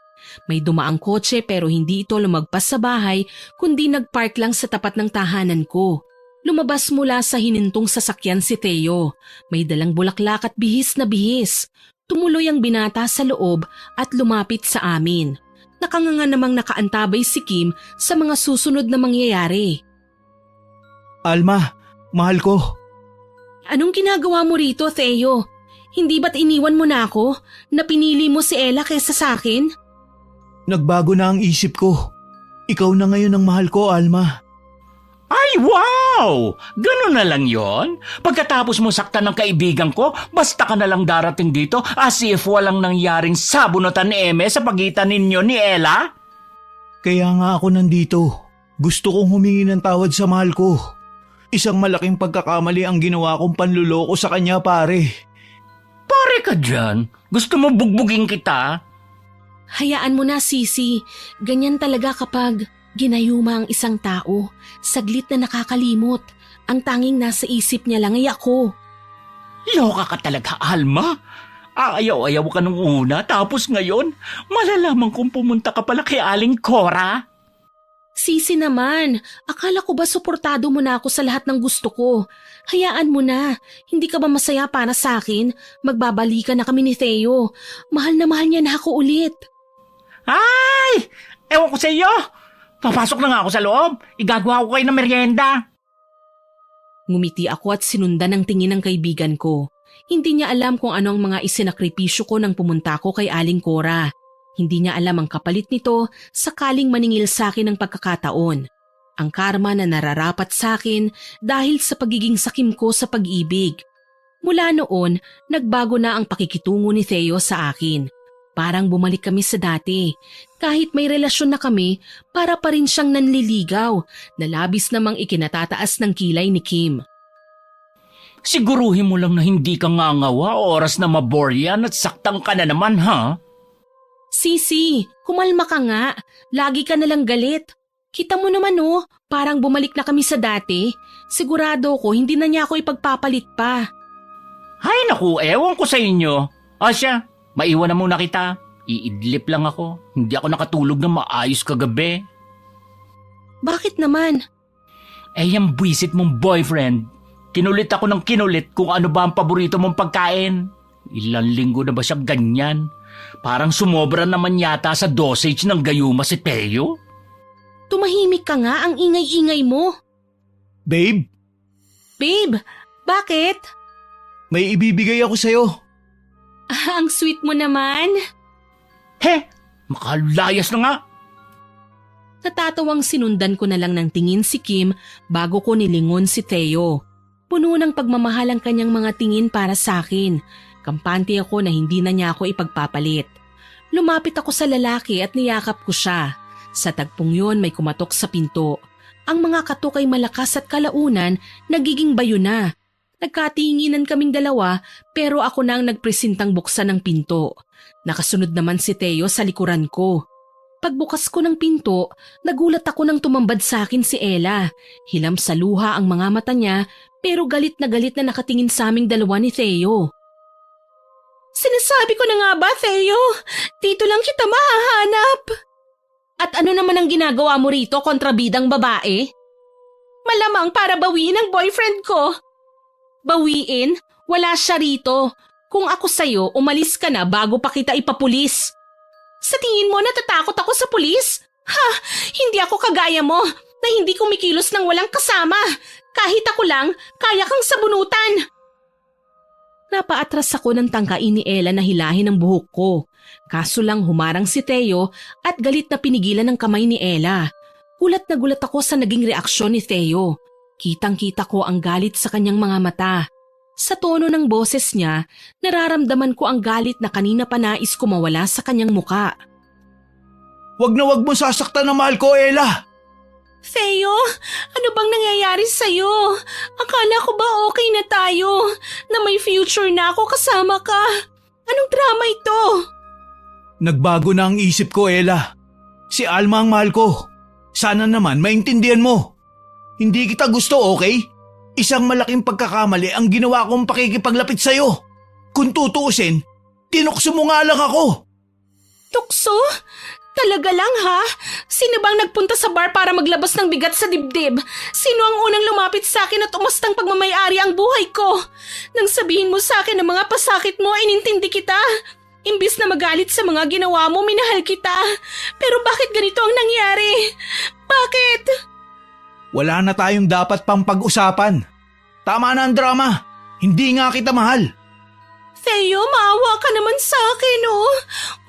May dumaang kotse pero hindi ito lumagpas sa bahay kundi nagpark lang sa tapat ng tahanan ko. Lumabas mula sa hinintong sasakyan si Theo. May dalang bulaklak at bihis na bihis. Tumuloy ang binata sa loob at lumapit sa amin. Nakanganga namang nakaantabay si Kim sa mga susunod na mangyayari. Alma, mahal ko. Anong ginagawa mo rito, Theo? Hindi ba't iniwan mo na ako na pinili mo si Ella kaysa sa akin? Nagbago na ang isip ko. Ikaw na ngayon ang mahal ko, Alma. Ay, wow! Ganun na lang yon. Pagkatapos mo saktan ng kaibigan ko, basta ka na lang darating dito as if walang nangyaring sabunutan ni Eme sa pagitan ninyo ni Ella? Kaya nga ako nandito. Gusto kong humingi ng tawad sa mahal ko. Isang malaking pagkakamali ang ginawa kong panluloko sa kanya, pare. Pare ka dyan. Gusto mo bugbugin kita? Hayaan mo na, Sisi. Ganyan talaga kapag ginayuma ang isang tao. Saglit na nakakalimot. Ang tanging nasa isip niya lang ay ako. Loka ka talaga, Alma. Ayaw-ayaw ka nung una, tapos ngayon, malalaman kong pumunta ka pala kay Aling Cora. Sisi naman, akala ko ba suportado mo na ako sa lahat ng gusto ko? Hayaan mo na, hindi ka ba masaya para sa akin? Magbabalikan na kami ni Theo. Mahal na niya na ako ulit. Ay! Ewan ko sa iyo! Papasok na nga ako sa loob. Igagawa ko kayo ng merienda. Ngumiti ako at sinundan ang tingin ng kaibigan ko. Hindi niya alam kung ano ang mga isinakripisyo ko nang pumunta ko kay Aling Cora. Hindi niya alam ang kapalit nito sakaling maningil sa akin ng pagkakataon. Ang karma na nararapat sa akin dahil sa pagiging sakim ko sa pag-ibig. Mula noon, nagbago na ang pakikitungo ni Theo sa akin. Parang bumalik kami sa dati. Kahit may relasyon na kami, para pa rin siyang nanliligaw na labis namang ikinatataas ng kilay ni Kim. Siguruhin mo lang na hindi ka ngangawa oras na maboryan at saktang ka na naman, ha? Sisi, kumalma ka nga. Lagi ka nalang galit. Kita mo naman parang bumalik na kami sa dati. Sigurado ko hindi na niya ako ipagpapalit pa. Ay naku, ewan ko sa inyo. Asya, maiwan na muna kita. Iidlip lang ako. Hindi ako nakatulog na maayos kagabi. Bakit naman? Yung buwisit mong boyfriend. Kinulit ako ng kinulit kung ano ba ang paborito mong pagkain. Ilang linggo na ba siya ganyan? Parang sumobra naman yata sa dosage ng gayuma si Theo. Tumahimik ka nga, ang ingay-ingay mo. Babe, Babe, bakit? may ibibigay ako sa'yo. Ang sweet mo naman. He, makalayas na nga. Natatawang sinundan ko na lang ng tingin si Kim bago ko nilingon si Theo. Puno ng pagmamahal ang kanyang mga tingin para sa akin. Kampante ako na hindi na niya ako ipagpapalit. Lumapit ako sa lalaki at niyakap ko siya. Sa tagpong yon may kumatok sa pinto. Ang mga katok ay malakas at kalaunan nagiging bayo na. Nagkatinginan kaming dalawa pero ako na ang nagpresintang buksan ng pinto. Nakasunod naman si Theo sa likuran ko. Pagbukas ko ng pinto, nagulat ako nang tumambad sa akin si Ella. Hilam sa luha ang mga mata niya pero galit na nakatingin sa aming dalawa ni Theo. Sinasabi ko na nga ba, Theo? Dito lang kita mahahanap. At ano naman ang ginagawa mo rito, kontrabidang babae? Malamang para bawiin ang boyfriend ko. Bawiin? Wala siya rito. Kung ako sa'yo, umalis ka na bago pa kita ipapulis. Sa tingin mo natatakot ako sa pulis? Ha! Hindi ako kagaya mo na hindi kumikilos ng walang kasama. Kahit ako lang, kaya kang sabunutan. Napaatras ako ng tangkain ni Ella na hilahin ang buhok ko. Kaso lang humarang si Theo at galit na pinigilan ng kamay ni Ella. Gulat na gulat ako sa naging reaksyon ni Theo. Kitang-kita ko ang galit sa kanyang mga mata. Sa tono ng boses niya, nararamdaman ko ang galit na kanina pa nais ko mawala sa kanyang muka. Wag na wag mo sasaktan na mahal ko, Ella! Theo, ano bang nangyayari sa'yo? Akala ko ba okay na tayo? Na may future na ako kasama ka? Anong drama ito? Nagbago na ang isip ko, Ella. Si Alma ang mahal ko. Sana naman maintindihan mo. Hindi kita gusto, okay? Isang malaking pagkakamali ang ginawa kong pakikipaglapit sa'yo. Kung tutuusin, tinukso mo nga lang ako. Tukso? Talaga lang ha? Sino bang nagpunta sa bar para maglabas ng bigat sa dibdib? Sino ang unang lumapit sa akin at umastang pagmamayari ang buhay ko? Nang sabihin mo sa akin ang mga pasakit mo, inintindi kita. Imbis na magalit sa mga ginawa mo, minahal kita. Pero bakit ganito ang nangyari? Bakit? Wala na tayong dapat pang pag-usapan. Tama na ang drama. Hindi nga kita mahal. Theo, maawa ka naman sa akin, oh.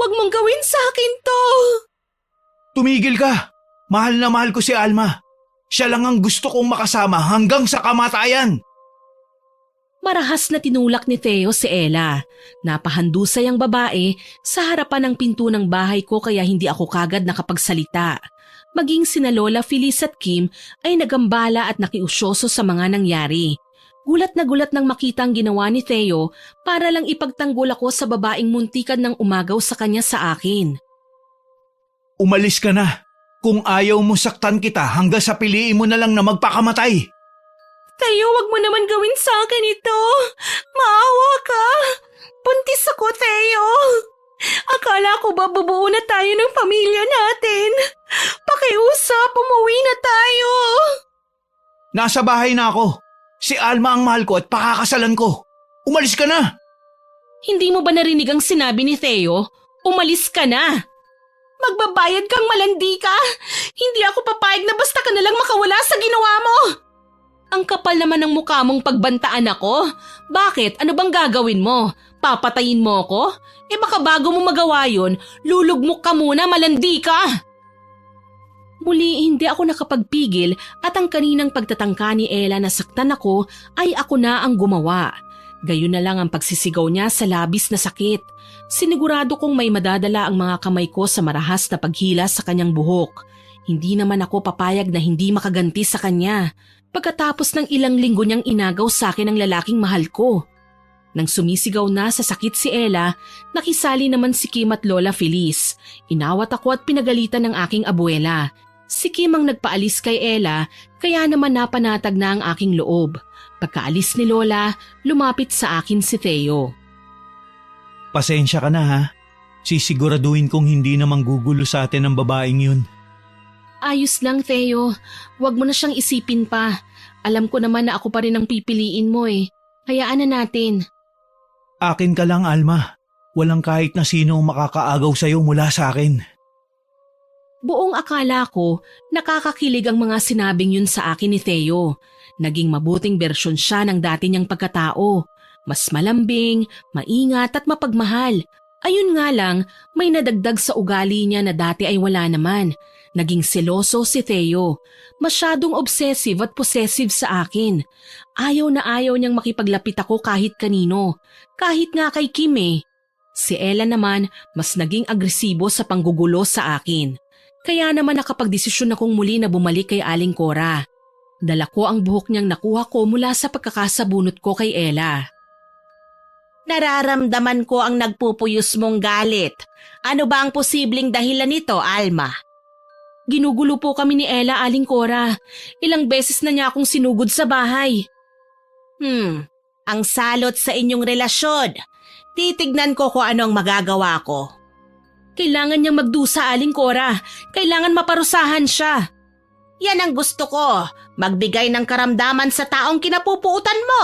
Huwag mong gawin sa akin to. Tumigil ka. Mahal na mahal ko si Alma. Siya lang ang gusto kong makasama hanggang sa kamatayan. Marahas na tinulak ni Theo si Ella. Napahandusay ang babae sa harapan ng pinto ng bahay ko kaya hindi ako kagad nakapagsalita. Maging sina Lola Feliz at Kim ay nagambala at nakiusyoso sa mga nangyari. Gulat na gulat nang makita ang ginawa ni Theo para lang ipagtanggol ako sa babaeng muntikan ng umagaw sa kanya sa akin. Umalis ka na. Kung ayaw mo saktan kita hanggang sa piliin mo na lang na magpakamatay. Theo, wag mo naman gawin sa akin ito. Maawa ka. Buntis ako, Theo. Akala ko ba bubuo na tayo ng pamilya natin? Pakiusap, umuwi na tayo. Nasa bahay na ako. Si Alma ang mahal ko at pakakasalan ko. Umalis ka na! Hindi mo ba narinig ang sinabi ni Theo? Umalis ka na! Magbabayad kang malandi ka! Hindi ako papayag na basta ka nalang makawala sa ginawa mo! Ang kapal naman ng mukha mong pagbantaan ako. Bakit? Ano bang gagawin mo? Papatayin mo ako? Baka bago mo magawa yun, lulugmok ka muna, malandi ka! Muli, hindi ako nakapagpigil at ang kaninang pagtatangka ni Ella na saktan ako ay ako na ang gumawa. Gayon na lang ang pagsisigaw niya sa labis na sakit. Sinigurado kong may madadala ang mga kamay ko sa marahas na paghila sa kanyang buhok. Hindi naman ako papayag na hindi makaganti sa kanya. Pagkatapos ng ilang linggo niyang inagaw sa akin ang lalaking mahal ko. Nang sumisigaw na sa sakit si Ella, nakisali naman si Kim at Lola Feliz. Inawat ako at pinagalitan ng aking abuela. Si Kim ang nagpaalis kay Ella, kaya naman napanatag na ang aking loob. Pagkaalis ni Lola, lumapit sa akin si Theo. Pasensya ka na ha. Sisiguraduhin kong hindi na manggugulo sa atin ang babaeng yun. Ayos lang, Theo. Huwag mo na siyang isipin pa. Alam ko naman na ako pa rin ang pipiliin mo eh. Hayaan na natin. Akin ka lang, Alma. Walang kahit na sino ang makakaagaw sa'yo mula sa akin. Buong akala ko, nakakakilig ang mga sinabing yun sa akin ni Theo. Naging mabuting bersyon siya ng dati niyang pagkatao. Mas malambing, maingat at mapagmahal. Ayun nga lang, may nadagdag sa ugali niya na dati ay wala naman. Naging seloso si Theo. Masyadong obsessive at possessive sa akin. Ayaw na ayaw niyang makipaglapit ako kahit kanino. Kahit nga kay Kim eh. Si Ella naman mas naging agresibo sa panggugulo sa akin. Kaya naman nakapagdesisyon akong muli na bumalik kay Aling Cora. Dala ko ang buhok niyang nakuha ko mula sa pagkakasabunot ko kay Ella. Nararamdaman ko ang nagpupuyos mong galit. Ano ba ang posibleng dahilan nito, Alma? Ginugulo po kami ni Ella, Aling Cora. Ilang beses na niya akong sinugod sa bahay. Ang salot sa inyong relasyon. Titignan ko kung anong magagawa ko. Kailangan niyang magdusa, Aling Cora. Kailangan maparusahan siya. Yan ang gusto ko. Magbigay ng karamdaman sa taong kinapupuutan mo.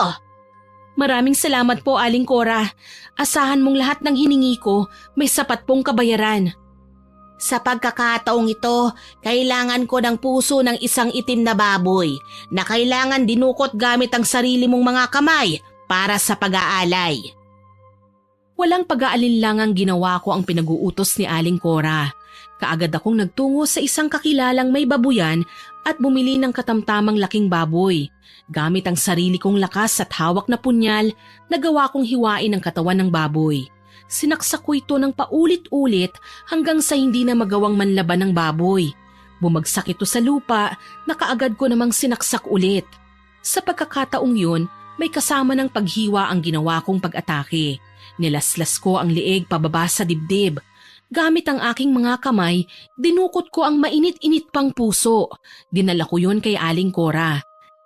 Maraming salamat po, Aling Cora. Asahan mong lahat ng hiningi ko, may sapat pong kabayaran. Sa pagkakataong ito, kailangan ko ng puso ng isang itim na baboy na kailangan dinukot gamit ang sarili mong mga kamay para sa pag-aalay. Walang pag-aalinlangang ginawa ko ang pinag-uutos ni Aling Cora. Kaagad akong nagtungo sa isang kakilalang may babuyan at bumili ng katamtamang laking baboy. Gamit ang sarili kong lakas at hawak na punyal, nagawa kong hiwain ang katawan ng baboy. Sinaksak ko ito ng paulit-ulit hanggang sa hindi na magawang manlaban ng baboy. Bumagsak ito sa lupa na kaagad ko namang sinaksak ulit. Sa pagkakataong yun, may kasama ng paghiwa ang ginawa kong pag-atake. Nilaslas ko ang liig pababa sa dibdib. Gamit ang aking mga kamay, dinukot ko ang mainit-init pang puso. Dinala ko yun kay Aling Cora.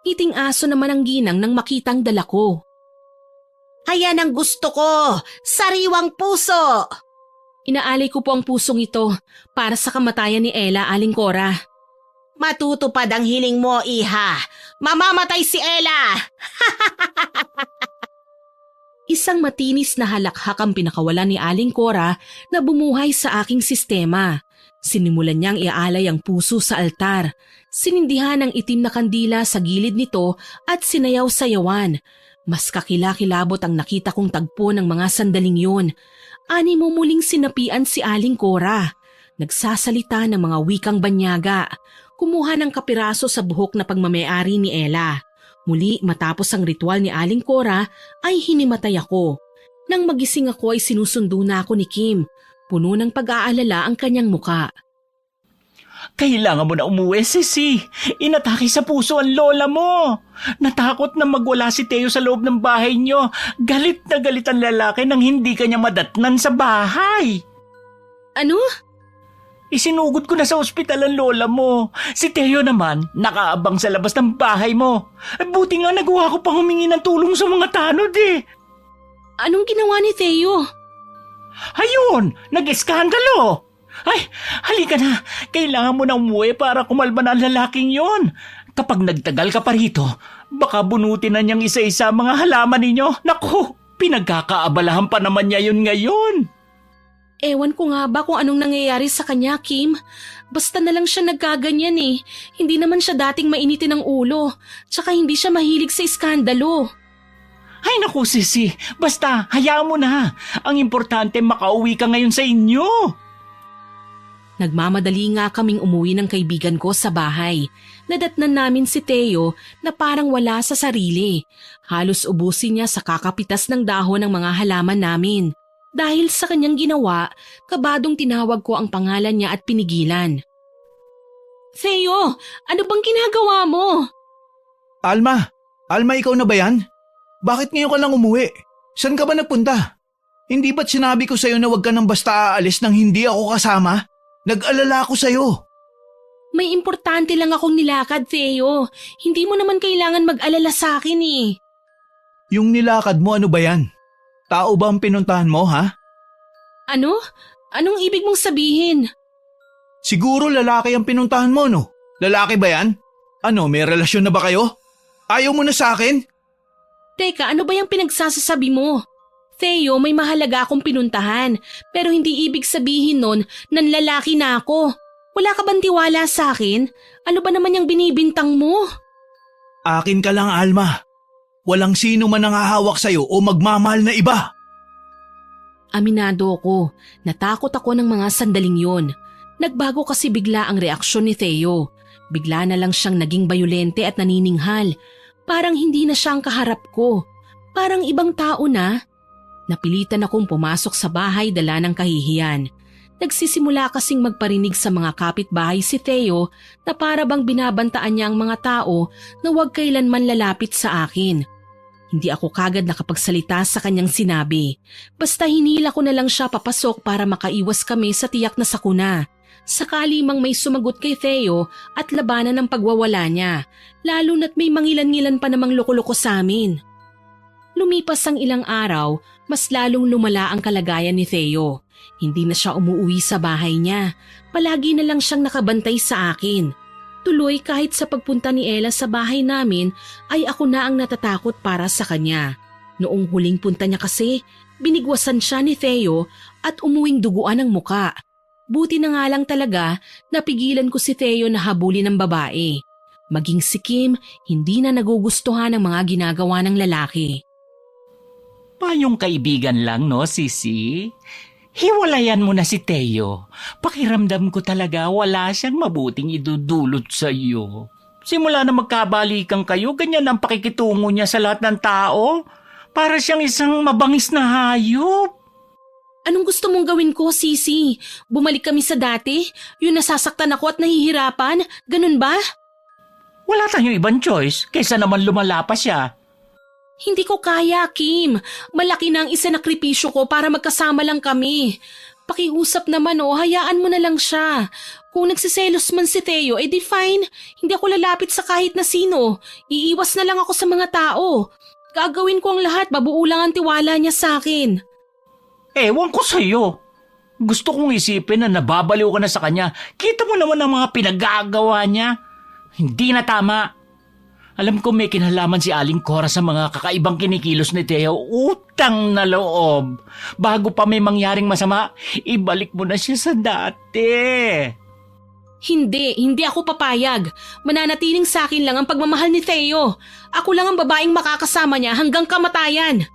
Ngiting aso naman ang ginang nang makitang dala ko. Ayan ang gusto ko, sariwang puso. Inaalay ko po ang pusong ito para sa kamatayan ni Ella, Aling Cora. Matutupad ang hiling mo, iha. Mamamatay si Ella. Isang matinis na halakhak ang pinakawalan ni Aling Cora na bumuhay sa aking sistema. Sinimulan niyang iaalay ang puso sa altar. Sinindihan ang itim na kandila sa gilid nito at sinayaw-sayawan. Mas kakilakilabot ang nakita kong tagpo ng mga sandaling yun. Ani mo muling sinapian si Aling Cora. Nagsasalita ng mga wikang banyaga. Kumuha ng kapiraso sa buhok na pagmamayari ni Ella. Muli matapos ang ritual ni Aling Cora ay hinimatay ako. Nang magising ako ay sinusundo na ako ni Kim. Puno ng pag-aalala ang kanyang muka. Kailangan mo na umuwi, Sisi. Inatake sa puso ang lola mo. Natakot na magwala si Teo sa loob ng bahay niyo. Galit na galit ang lalaki nang hindi kanya madatnan sa bahay. Ano? Isinugod ko na sa ospital ang lola mo. Si Teo naman, nakaabang sa labas ng bahay mo. Buti nga nagawa ko pang humingi ng tulong sa mga tanod eh. Anong ginawa ni Theo? Ayun, nag-eskandalo. Ay, halika na. Kailangan mo na umuwi para kumalma na ang lalaking yon. Kapag nagtagal ka pa rito, baka bunutin na niyang isa-isa mga halaman ninyo. Naku, pinagkakaabalahan pa naman niya yun ngayon. Ewan ko nga ba kung anong nangyayari sa kanya, Kim. Basta na lang siya nagkaganyan eh. Hindi naman siya dating mainitin ng ulo. Tsaka hindi siya mahilig sa iskandalo. Ay naku, Sisi. Basta, hayaan mo na. Ang importante, makauwi ka ngayon sa inyo. Nagmamadali nga kaming umuwi ng kaibigan ko sa bahay. Nadatnan namin si Theo na parang wala sa sarili. Halos ubusin niya sa kakapitas ng dahon ng mga halaman namin. Dahil sa kanyang ginawa, kabadong tinawag ko ang pangalan niya at pinigilan. Theo, ano bang ginagawa mo? Alma, ikaw na ba yan? Bakit ngayon ka lang umuwi? Saan ka ba nagpunta? Hindi ba't sinabi ko sa'yo na huwag ka nang basta aalis nang hindi ako kasama? Nag-alala ako sa'yo. May importante lang akong nilakad, Theo. Hindi mo naman kailangan mag-alala sa akin eh. Yung nilakad mo, ano ba yan? Tao ba ang pinuntahan mo, ha? Ano? Anong ibig mong sabihin? Siguro lalaki ang pinuntahan mo, no? Lalaki ba yan? Ano, may relasyon na ba kayo? Ayaw mo na sa akin? Teka, ano ba yung pinagsasasabi mo? Theo, may mahalaga akong pinuntahan, pero hindi ibig sabihin nun nanlalaki na ako. Wala ka bang tiwala sa akin? Ano ba naman yung binibintang mo? Akin ka lang, Alma. Walang sino man ang hahawak sa'yo o magmamahal na iba. Aminado ako, natakot ako ng mga sandaling yon. Nagbago kasi bigla ang reaksyon ni Theo. Bigla na lang siyang naging bayolente at nanininghal. Parang hindi na siya ang kaharap ko. Parang ibang tao na. Napilitan akong pumasok sa bahay dala ng kahihiyan. Nagsisimula kasing magparinig sa mga kapitbahay si Theo na para bang binabantaan niya ang mga tao na huwag kailanman lalapit sa akin. Hindi ako kagad nakapagsalita sa kanyang sinabi. Basta hinila ko na lang siya papasok para makaiwas kami sa tiyak na sakuna. Sakali mang may sumagot kay Theo at labanan ng pagwawala niya, lalo na't may mangilan-ngilan pa namang loko-loko sa amin. Lumipas ang ilang araw, mas lalong lumala ang kalagayan ni Theo. Hindi na siya umuwi sa bahay niya. Palagi na lang siyang nakabantay sa akin. Tuloy kahit sa pagpunta ni Ella sa bahay namin ay ako na ang natatakot para sa kanya. Noong huling punta niya kasi, binigwasan siya ni Theo at umuwing duguan ang muka. Buti na nga lang talaga napigilan ko si Theo na habulin ng babae. Maging si Kim, hindi na nagugustuhan ang mga ginagawa ng lalaki. Payong kaibigan lang, no, Sisi? Hiwalayan mo na si Theo. Pakiramdam ko talaga wala siyang mabuting idudulot sa iyo. Simula na magkabalikan kayo, ganyan ang pakikitungo niya sa lahat ng tao. Para siyang isang mabangis na hayop. Anong gusto mong gawin ko, Sisi? Bumalik kami sa dati? Yung nasasaktan ako at nahihirapan? Ganun ba? Wala tayong ibang choice kaysa naman lumala pa siya. Hindi ko kaya, Kim. Malaki na ang isinakripisyo ko para magkasama lang kami. Pakiusap naman hayaan mo na lang siya. Kung nagsiselos man si Theo, di fine. Hindi ako lalapit sa kahit na sino. Iiwas na lang ako sa mga tao. Gagawin ko ang lahat, mabuo lang ang tiwala niya sa akin. Ewan ko sa'yo. Gusto kong isipin na nababaliw ka na sa kanya. Kita mo naman ang mga pinagagawa niya. Hindi na tama. Alam ko may kinalaman si Aling Cora sa mga kakaibang kinikilos ni Theo. Utang na loob. Bago pa may mangyaring masama, ibalik mo na siya sa dati. Hindi ako papayag. Mananatiling sa akin lang ang pagmamahal ni Theo. Ako lang ang babaeng makakasama niya hanggang kamatayan.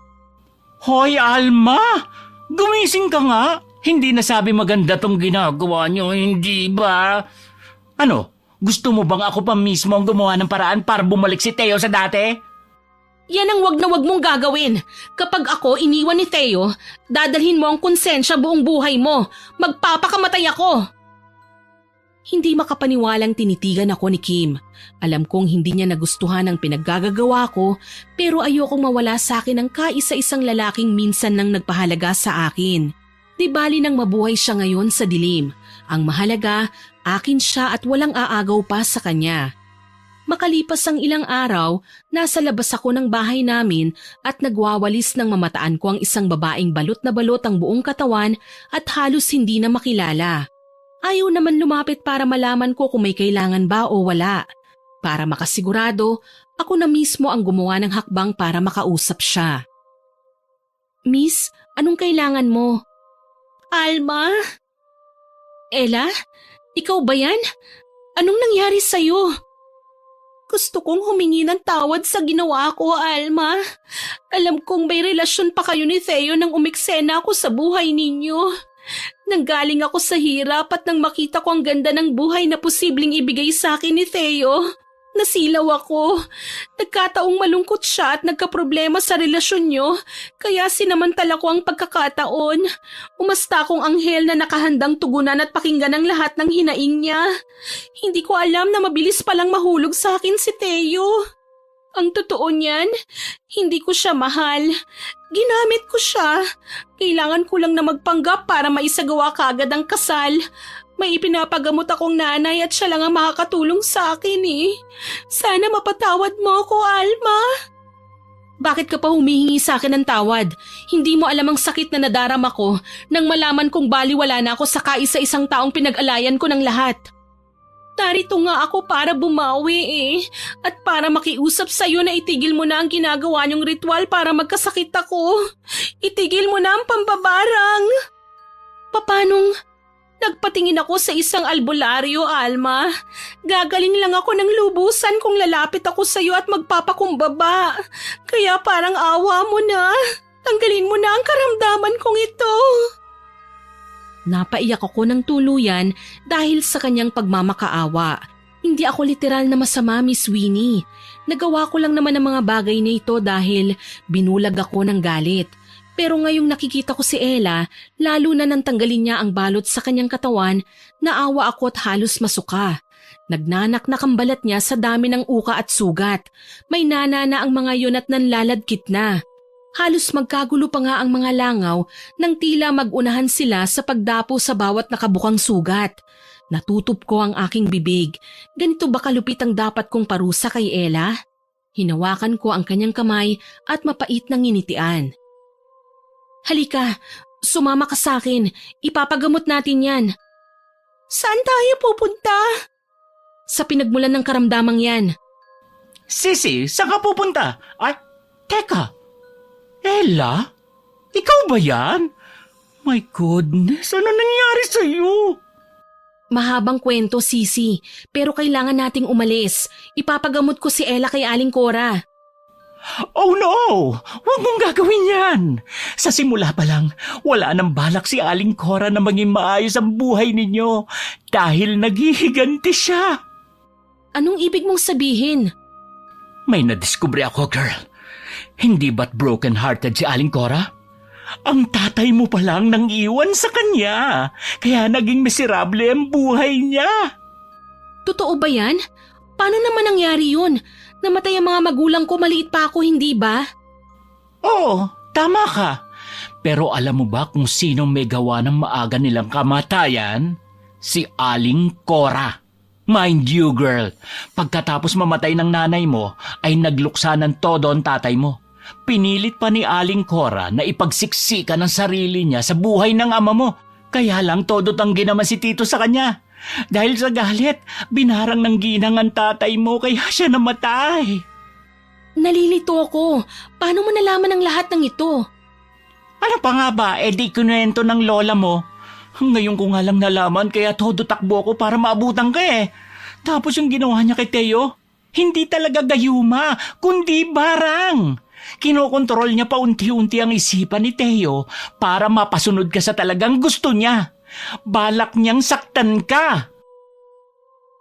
Hoy, Alma! Gumising ka nga! Hindi nasabi maganda tong ginagawa niyo, hindi ba? Ano, gusto mo bang ako pa mismo ang gumawa ng paraan para bumalik si Theo sa dati? Yan ang wag na wag mong gagawin. Kapag ako iniwan ni Theo, dadalhin mo ang konsensya buong buhay mo. Magpapakamatay ako. Hindi makapaniwalang tinitigan ako ni Kim. Alam kong hindi niya nagustuhan ang pinaggagawa ko, pero ayokong mawala sa akin ang kaisa-isang lalaking minsan nang nagpahalaga sa akin. Di bali nang mabuhay siya ngayon sa dilim. Ang mahalaga, akin siya at walang aagaw pa sa kanya. Makalipas ang ilang araw, nasa labas ako ng bahay namin at nagwawalis ng mamataan ko ang isang babaeng balot na balot ang buong katawan at halos hindi na makilala. Ayaw naman lumapit para malaman ko kung may kailangan ba o wala. Para makasigurado, ako na mismo ang gumawa ng hakbang para makausap siya. Miss, anong kailangan mo? Alma? Ella? Ikaw ba yan? Anong nangyari sa'yo? Gusto kong humingi ng tawad sa ginawa ko, Alma. Alam kong may relasyon pa kayo ni Theo nang umiksena ako sa buhay ninyo. Nanggaling ako sa hirap at nang makita ko ang ganda ng buhay na posibleng ibigay sa akin ni Theo, nasilaw ako. Nagkataong malungkot siya at nagkaproblema sa relasyon niyo, kaya sinamantala ko ang pagkakataon. Umasta akong anghel na nakahandang tugunan at pakinggan ang lahat ng hinaing niya. Hindi ko alam na mabilis palang mahulog sa akin si Theo. Ang totoo niyan, hindi ko siya mahal. Ginamit ko siya. Kailangan ko lang na magpanggap para maisagawa kaagad ang kasal. May ipinapagamot akong nanay at siya lang ang makakatulong sa akin eh. Sana mapatawad mo ako, Alma. Bakit ka pa humihingi sa akin ng tawad? Hindi mo alam ang sakit na nadarama ko nang malaman kong baliwala na ako sa kaisa-isang taong pinag-alayan ko ng lahat. Narito nga ako para bumawi eh. At para makiusap sa'yo na itigil mo na ang ginagawa niyong ritual para magkasakit ako. Itigil mo na ang pambabarang. Papanong nagpatingin ako sa isang albularyo, Alma? Gagaling lang ako ng lubusan kung lalapit ako sa'yo at magpapakumbaba. Kaya parang awa mo na. Tanggalin mo na ang karamdaman kong ito. Napaiyak ako ng tuluyan dahil sa kanyang pagmamakaawa. Hindi ako literal na masama, Miss Winnie. Nagawa ko lang naman ang mga bagay na ito dahil binulag ako ng galit. Pero ngayong nakikita ko si Ella, lalo na nang tanggalin niya ang balot sa kanyang katawan, naawa ako at halos masuka. Nagnanaknak ang balat niya sa dami ng uka at sugat. May nana na ang mga yun at nanlaladkit na. Halos magkagulo pa nga ang mga langaw nang tila mag-unahan sila sa pagdapo sa bawat nakabukang sugat. Natutup ko ang aking bibig. Ganito ba kalupit ang dapat kong parusa kay Ella? Hinawakan ko ang kanyang kamay at mapait na nginitian. Halika, sumama ka sa akin. Ipapagamot natin yan. Saan tayo pupunta? Sa pinagmulan ng karamdamang yan. Sisi, saan ka pupunta? Ay, teka. Ella? Ikaw ba yan? My goodness, ano nangyari sa'yo? Mahabang kwento, Sisi, pero kailangan nating umalis. Ipapagamot ko si Ella kay Aling Cora. Oh no! Huwag mong gagawin yan! Sa simula pa lang, wala nang balak si Aling Cora na maging maayos ang buhay ninyo dahil naghihiganti siya. Anong ibig mong sabihin? May nadiskubre ako, girl. Hindi ba't broken-hearted si Aling Cora? Ang tatay mo pa lang nang iwan sa kanya, kaya naging miserable ang buhay niya. Totoo ba yan? Paano naman nangyari yun? Namatay ang mga magulang ko, maliit pa ako, hindi ba? Oo, tama ka. Pero alam mo ba kung sinong may gawa ng maaga nilang kamatayan? Si Aling Cora. Mind you, girl, pagkatapos mamatay ng nanay mo, ay nagluksa ng todo ang tatay mo. Pinilit pa ni Aling Cora na ipagsiksika ng sarili niya sa buhay ng ama mo. Kaya lang todo tanggi naman si Tito sa kanya. Dahil sa galit, binarang ng ginang ang tatay mo kaya siya namatay. Nalilito ako. Paano mo nalaman ang lahat ng ito? Ano pa nga ba, di kinuwento ng lola mo? Ngayon ko nga lang nalaman kaya todo takbo ko para maabutan ka eh. Tapos yung ginawa niya kay Teo, hindi talaga gayuma, kundi barang. Kinokontrol niya paunti-unti ang isipan ni Teo para mapasunod ka sa talagang gusto niya. Balak niyang saktan ka.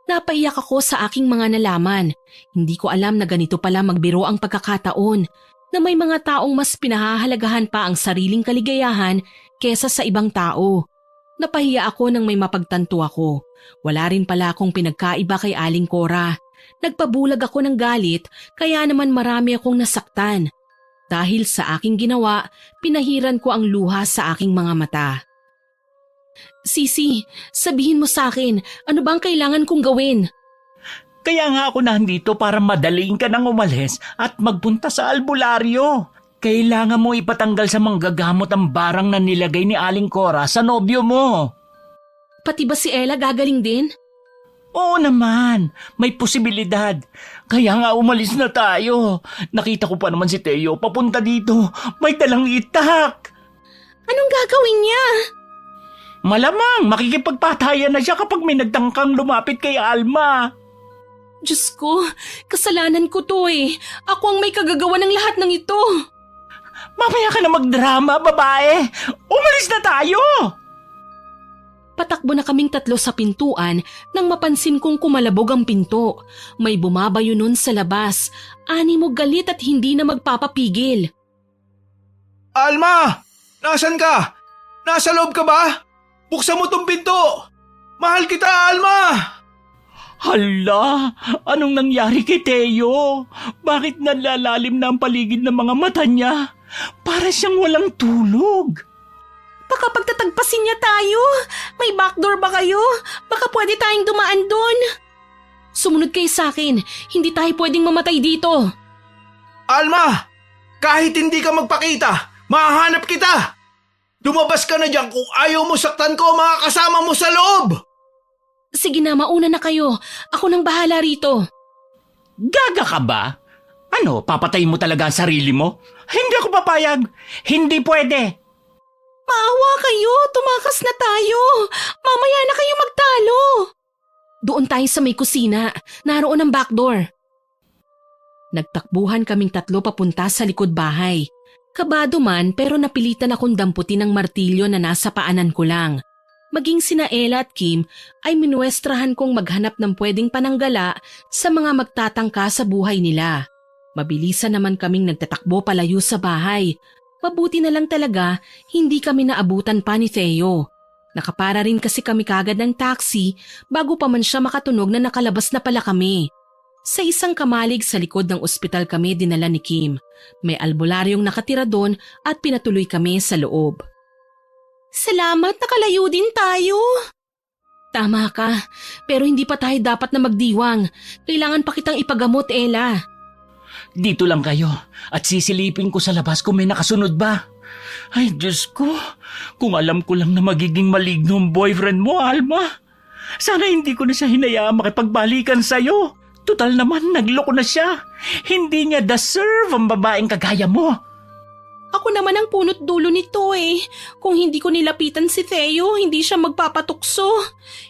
Napaiyak ako sa aking mga nalaman. Hindi ko alam na ganito pala magbiro ang pagkakataon, na may mga taong mas pinahahalagahan pa ang sariling kaligayahan kesa sa ibang tao. Napahiya ako nang may mapagtanto ako. Wala rin pala akong pinagkaiba kay Aling Cora. Nagpabulag ako ng galit kaya naman marami akong nasaktan. Dahil sa aking ginawa, pinahiran ko ang luha sa aking mga mata. Sisi, sabihin mo sa akin, ano bang kailangan kong gawin? Kaya nga ako nandito para madaling ka nang umalis at magpunta sa albularyo. Kailangan mo ipatanggal sa manggagamot ang barang na nilagay ni Aling Cora sa nobyo mo. Pati ba si Ella gagaling din? Oo naman, may posibilidad. Kaya nga umalis na tayo. Nakita ko pa naman si Teo papunta dito. May dalang itak. Anong gagawin niya? Malamang makikipagpatayan na siya kapag may nagtangkang lumapit kay Alma. Diyos ko, kasalanan ko to eh. Ako ang may kagagawa ng lahat ng ito. Mamaya ka na magdrama, babae. Umalis na tayo! Patakbo na kaming tatlo sa pintuan nang mapansin kong kumalabog ang pinto. May bumabayo nun sa labas. Animo galit at hindi na magpapapigil. Alma! Nasaan ka? Nasa loob ka ba? Buksan mo tong pinto! Mahal kita, Alma! Hala, anong nangyari kay Teo? Bakit nalalalim na ang paligid ng mga mata niya? Para siyang walang tulog. Baka pagtatagpasin niya tayo. May backdoor ba kayo? Baka pwede tayong dumaan doon. Sumunod kayo sa akin. Hindi tayo pwedeng mamatay dito. Alma! Kahit hindi ka magpakita, mahahanap kita! Lumabas ka na dyan kung ayaw mo saktan ko mga kasama mo sa loob! Sige na, mauna na kayo. Ako nang bahala rito. Gaga ka ba? Ano, papatayin mo talaga ang sarili mo? Hindi ako papayag. Hindi pwede. Maawa kayo. Tumakas na tayo. Mamaya na kayo magtalo. Doon tayo sa may kusina. Naroon ang backdoor. Nagtakbuhan kaming tatlo papunta sa likod bahay. Kabado man pero napilitan akong damputin ng martilyo na nasa paanan ko lang. Maging sina Ella at Kim ay minuestrahan kong maghanap ng pwedeng pananggala sa mga magtatangka sa buhay nila. Mabilisan naman kaming nagtatakbo palayo sa bahay. Mabuti na lang talaga hindi kami naabutan pa ni Theo. Nakapara rin kasi kami kagad ng taxi bago pa man siya makatunog na nakalabas na pala kami. Sa isang kamalig sa likod ng ospital kami dinala ni Kim. May albularyong nakatira doon at pinatuloy kami sa loob. Salamat, nakalayo din tayo. Tama ka, pero hindi pa tayo dapat na magdiwang. Kailangan pa kitang ipagamot, Ella. Dito lang kayo at sisilipin ko sa labas kung may nakasunod ba. Ay, Diyos ko, kung alam ko lang na magiging maligno ang boyfriend mo, Alma. Sana hindi ko na siya hinayaan makipagbalikan sa'yo. Tutal naman, nagloko na siya. Hindi niya deserve ang babaeng kagaya mo. Ako naman ang punot dulo nito eh. Kung hindi ko nilapitan si Theo, hindi siya magpapatukso.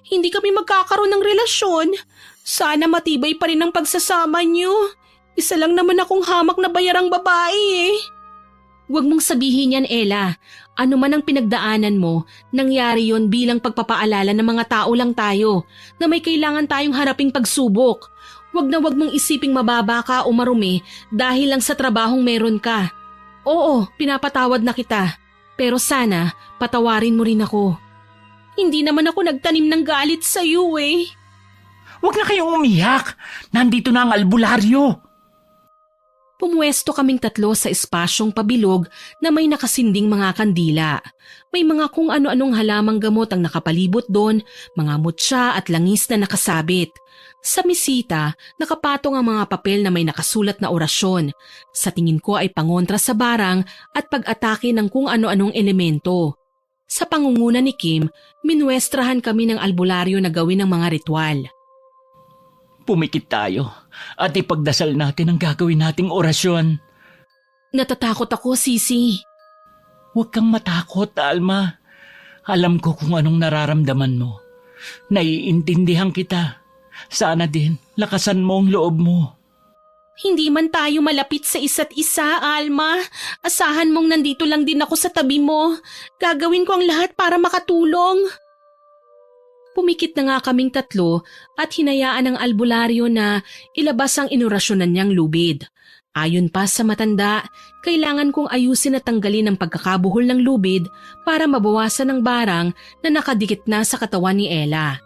Hindi kami magkakaroon ng relasyon. Sana matibay pa rin ang pagsasama niyo. Isa lang naman akong hamak na bayarang babae eh. Huwag mong sabihin yan, Ella. Ano man ang pinagdaanan mo, nangyari yon bilang pagpapaalala ng mga tao lang tayo na may kailangan tayong haraping pagsubok. Huwag na huwag mong isiping mababa ka o marumi dahil lang sa trabahong meron ka. Oo, pinapatawad na kita. Pero sana, patawarin mo rin ako. Hindi naman ako nagtanim ng galit sa iyo eh. Huwag na kayong umiyak. Nandito na ang albularyo. Pumuwesto kaming tatlo sa espasyong pabilog na may nakasinding mga kandila. May mga kung ano-anong halamang gamot ang nakapalibot doon, mga mutya at langis na nakasabit. Sa misita, nakapatong ang mga papel na may nakasulat na orasyon. Sa tingin ko ay pangontra sa barang at pag-atake ng kung ano-anong elemento. Sa pangunguna ni Kim, minuestrahan kami ng albularyo na gawin ng mga ritual. Pumikit tayo at ipagdasal natin ang gagawin nating orasyon. Natatakot ako, Sisi. Huwag kang matakot, Alma. Alam ko kung anong nararamdaman mo. Naiintindihan kita. Sana din, lakasan mo ang loob mo. Hindi man tayo malapit sa isa't isa, Alma. Asahan mong nandito lang din ako sa tabi mo. Gagawin ko ang lahat para makatulong. Pumikit na nga kaming tatlo at hinayaan ng albularyo na ilabas ang inorasyonan niyang lubid. Ayon pa sa matanda, kailangan kong ayusin at tanggalin ang pagkakabuhol ng lubid para mabawasan ang barang na nakadikit na sa katawan ni Ella.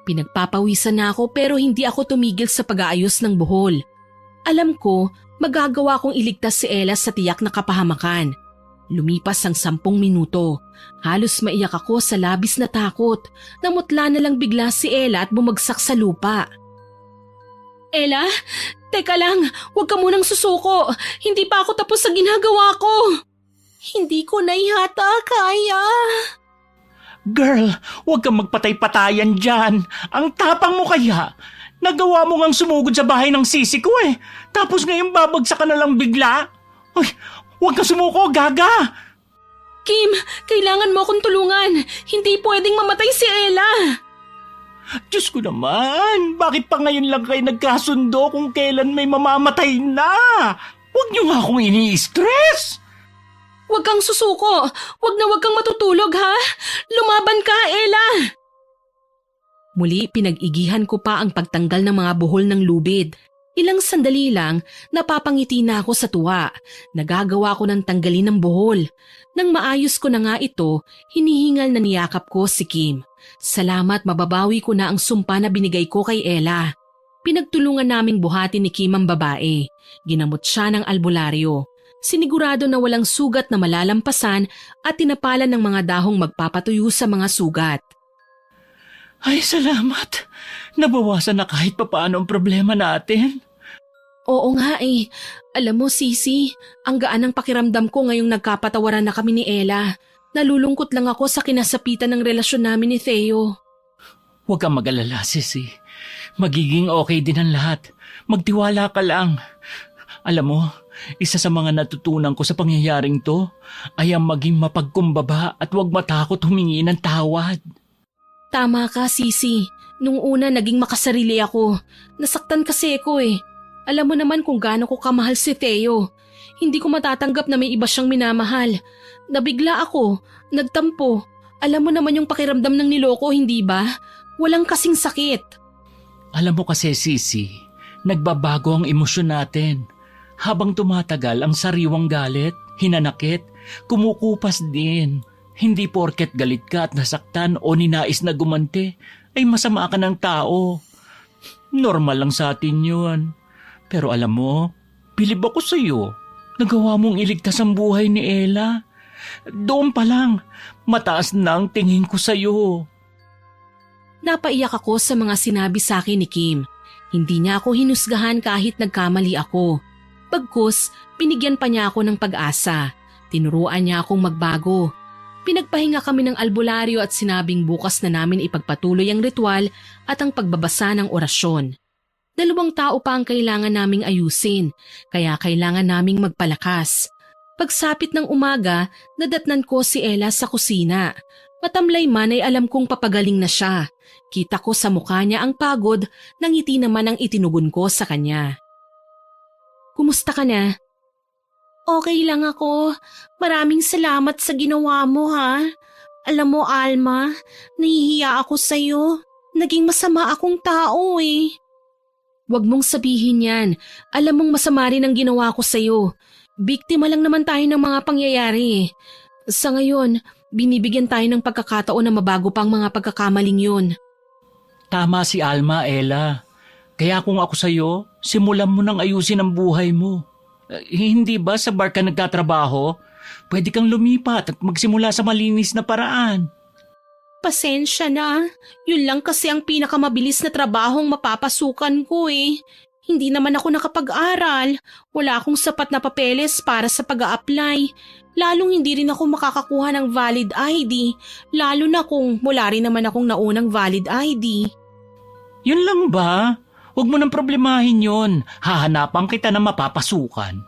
Pinagpapawisan na ako pero hindi ako tumigil sa pag-aayos ng buhol. Alam ko, magagawa kong iligtas si Ella sa tiyak na kapahamakan. Lumipas ang 10 minuto. Halos maiyak ako sa labis na takot. Namutla na lang bigla si Ella at bumagsak sa lupa. Ella, teka lang, huwag ka munang susuko. Hindi pa ako tapos sa ginagawa ko. Hindi ko na yata kaya. Girl, huwag kang magpatay-patayan dyan. Ang tapang mo kaya. Nagawa mo ngang sumugod sa bahay ng sisi ko eh. Tapos ngayon babagsak ka na lang bigla. Ay, huwag ka sumuko, gaga! Kim, kailangan mo akong tulungan. Hindi pwedeng mamatay si Ella. Diyos ko naman, bakit pa ngayon lang kayo nagkasundo kung kailan may mamamatay na? Huwag niyo nga akong ini-stress! Huwag kang susuko. Huwag kang matutulog, ha? Lumaban ka, Ella! Muli, pinag-igihan ko pa ang pagtanggal ng mga buhol ng lubid. Ilang sandali lang, napapangiti na ako sa tuwa. Nagagawa ko ng tanggalin ng buhol. Nang maayos ko na nga ito, hinihingal na niyakap ko si Kim. Salamat, mababawi ko na ang sumpa na binigay ko kay Ella. Pinagtulungan naming buhati ni Kim ang babae. Ginamot siya ng albularyo. Sinigurado na walang sugat na malalampasan at tinapalan ng mga dahong magpapatuyo sa mga sugat. Ay, salamat. Nabawasan na kahit papaano ang problema natin. Oo nga eh. Alam mo, Sisi, ang gaan ng pakiramdam ko ngayong nagkapatawaran na kami ni Ella. Nalulungkot lang ako sa kinasapitan ng relasyon namin ni Theo. Huwag kang mag-alala, Sisi. Magiging okay din ang lahat. Magtiwala ka lang. Alam mo, isa sa mga natutunan ko sa pangyayaring to ay ang maging mapagkumbaba at huwag matakot humingi ng tawad. Tama ka, Sisi. Nung una naging makasarili ako. Nasaktan kasi ako eh. Alam mo naman kung gaano ko kamahal si Theo. Hindi ko matatanggap na may iba siyang minamahal. Nabigla ako, nagtampo. Alam mo naman yung pakiramdam ng niloko, hindi ba? Walang kasing sakit. Alam mo kasi, Sisi, nagbabago ang emosyon natin. Habang tumatagal ang sariwang galit, hinanakit, kumukupas din. Hindi porket galit ka at nasaktan o ninais na gumanti, ay masama ka ng tao. Normal lang sa atin yun. Pero alam mo, bilib ako sa iyo. Nagawa mong iligtas ang buhay ni Ella. Doon pa lang, mataas na ang tingin ko sa iyo. Napaiyak ako sa mga sinabi sa akin ni Kim. Hindi niya ako hinusgahan kahit nagkamali ako. Bagkus, binigyan pa niya ako ng pag-asa. Tinuruan niya akong magbago. Pinagpahinga kami ng albularyo at sinabing bukas na namin ipagpatuloy ang ritual at ang pagbabasa ng orasyon. 2 tao pa ang kailangan naming ayusin, kaya kailangan naming magpalakas. Pagsapit ng umaga, nadatnan ko si Ella sa kusina. Matamlay man ay alam kong papagaling na siya. Kita ko sa mukha niya ang pagod, nangiti naman ang itinugon ko sa kanya. Kumusta ka na? Okay lang ako. Maraming salamat sa ginawa mo, ha? Alam mo, Alma, nahihiya ako sa'yo. Naging masama akong tao eh. Huwag mong sabihin yan. Alam mong masama rin ang ginawa ko sa'yo. Biktima lang naman tayo ng mga pangyayari. Sa ngayon, binibigyan tayo ng pagkakataon na mabago pang mga pagkakamaling yun. Tama si Alma, Ella. Kaya kung ako sa'yo, simulan mo nang ayusin ang buhay mo. Hindi ba sa bar ka nagtatrabaho? Pwede kang lumipat at magsimula sa malinis na paraan. Pasensya na. Yun lang kasi ang pinakamabilis na trabahong mapapasukan ko eh. Hindi naman ako nakapag-aral. Wala akong sapat na papeles para sa pag-a-apply. Lalong hindi rin ako makakakuha ng valid ID. Lalo na kung wala rin naman akong naunang valid ID. Yun lang ba? Huwag mo nang problemahin yon. Hahanapan kita na mapapasukan.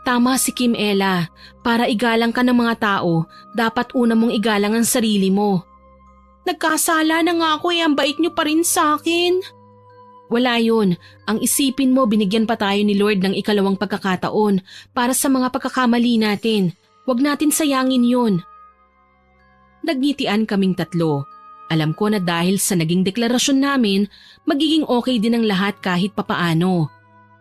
Tama si Kim Ella. Para igalang ka ng mga tao, dapat una mong igalang ang sarili mo. Nagkasala na nga ako eh, ang bait niyo pa rin sa akin. Wala yun. Ang isipin mo, binigyan pa tayo ni Lord ng ikalawang pagkakataon para sa mga pagkakamali natin. Huwag natin sayangin yun. Nagngitian kaming tatlo. Alam ko na dahil sa naging deklarasyon namin, magiging okay din ang lahat kahit papaano.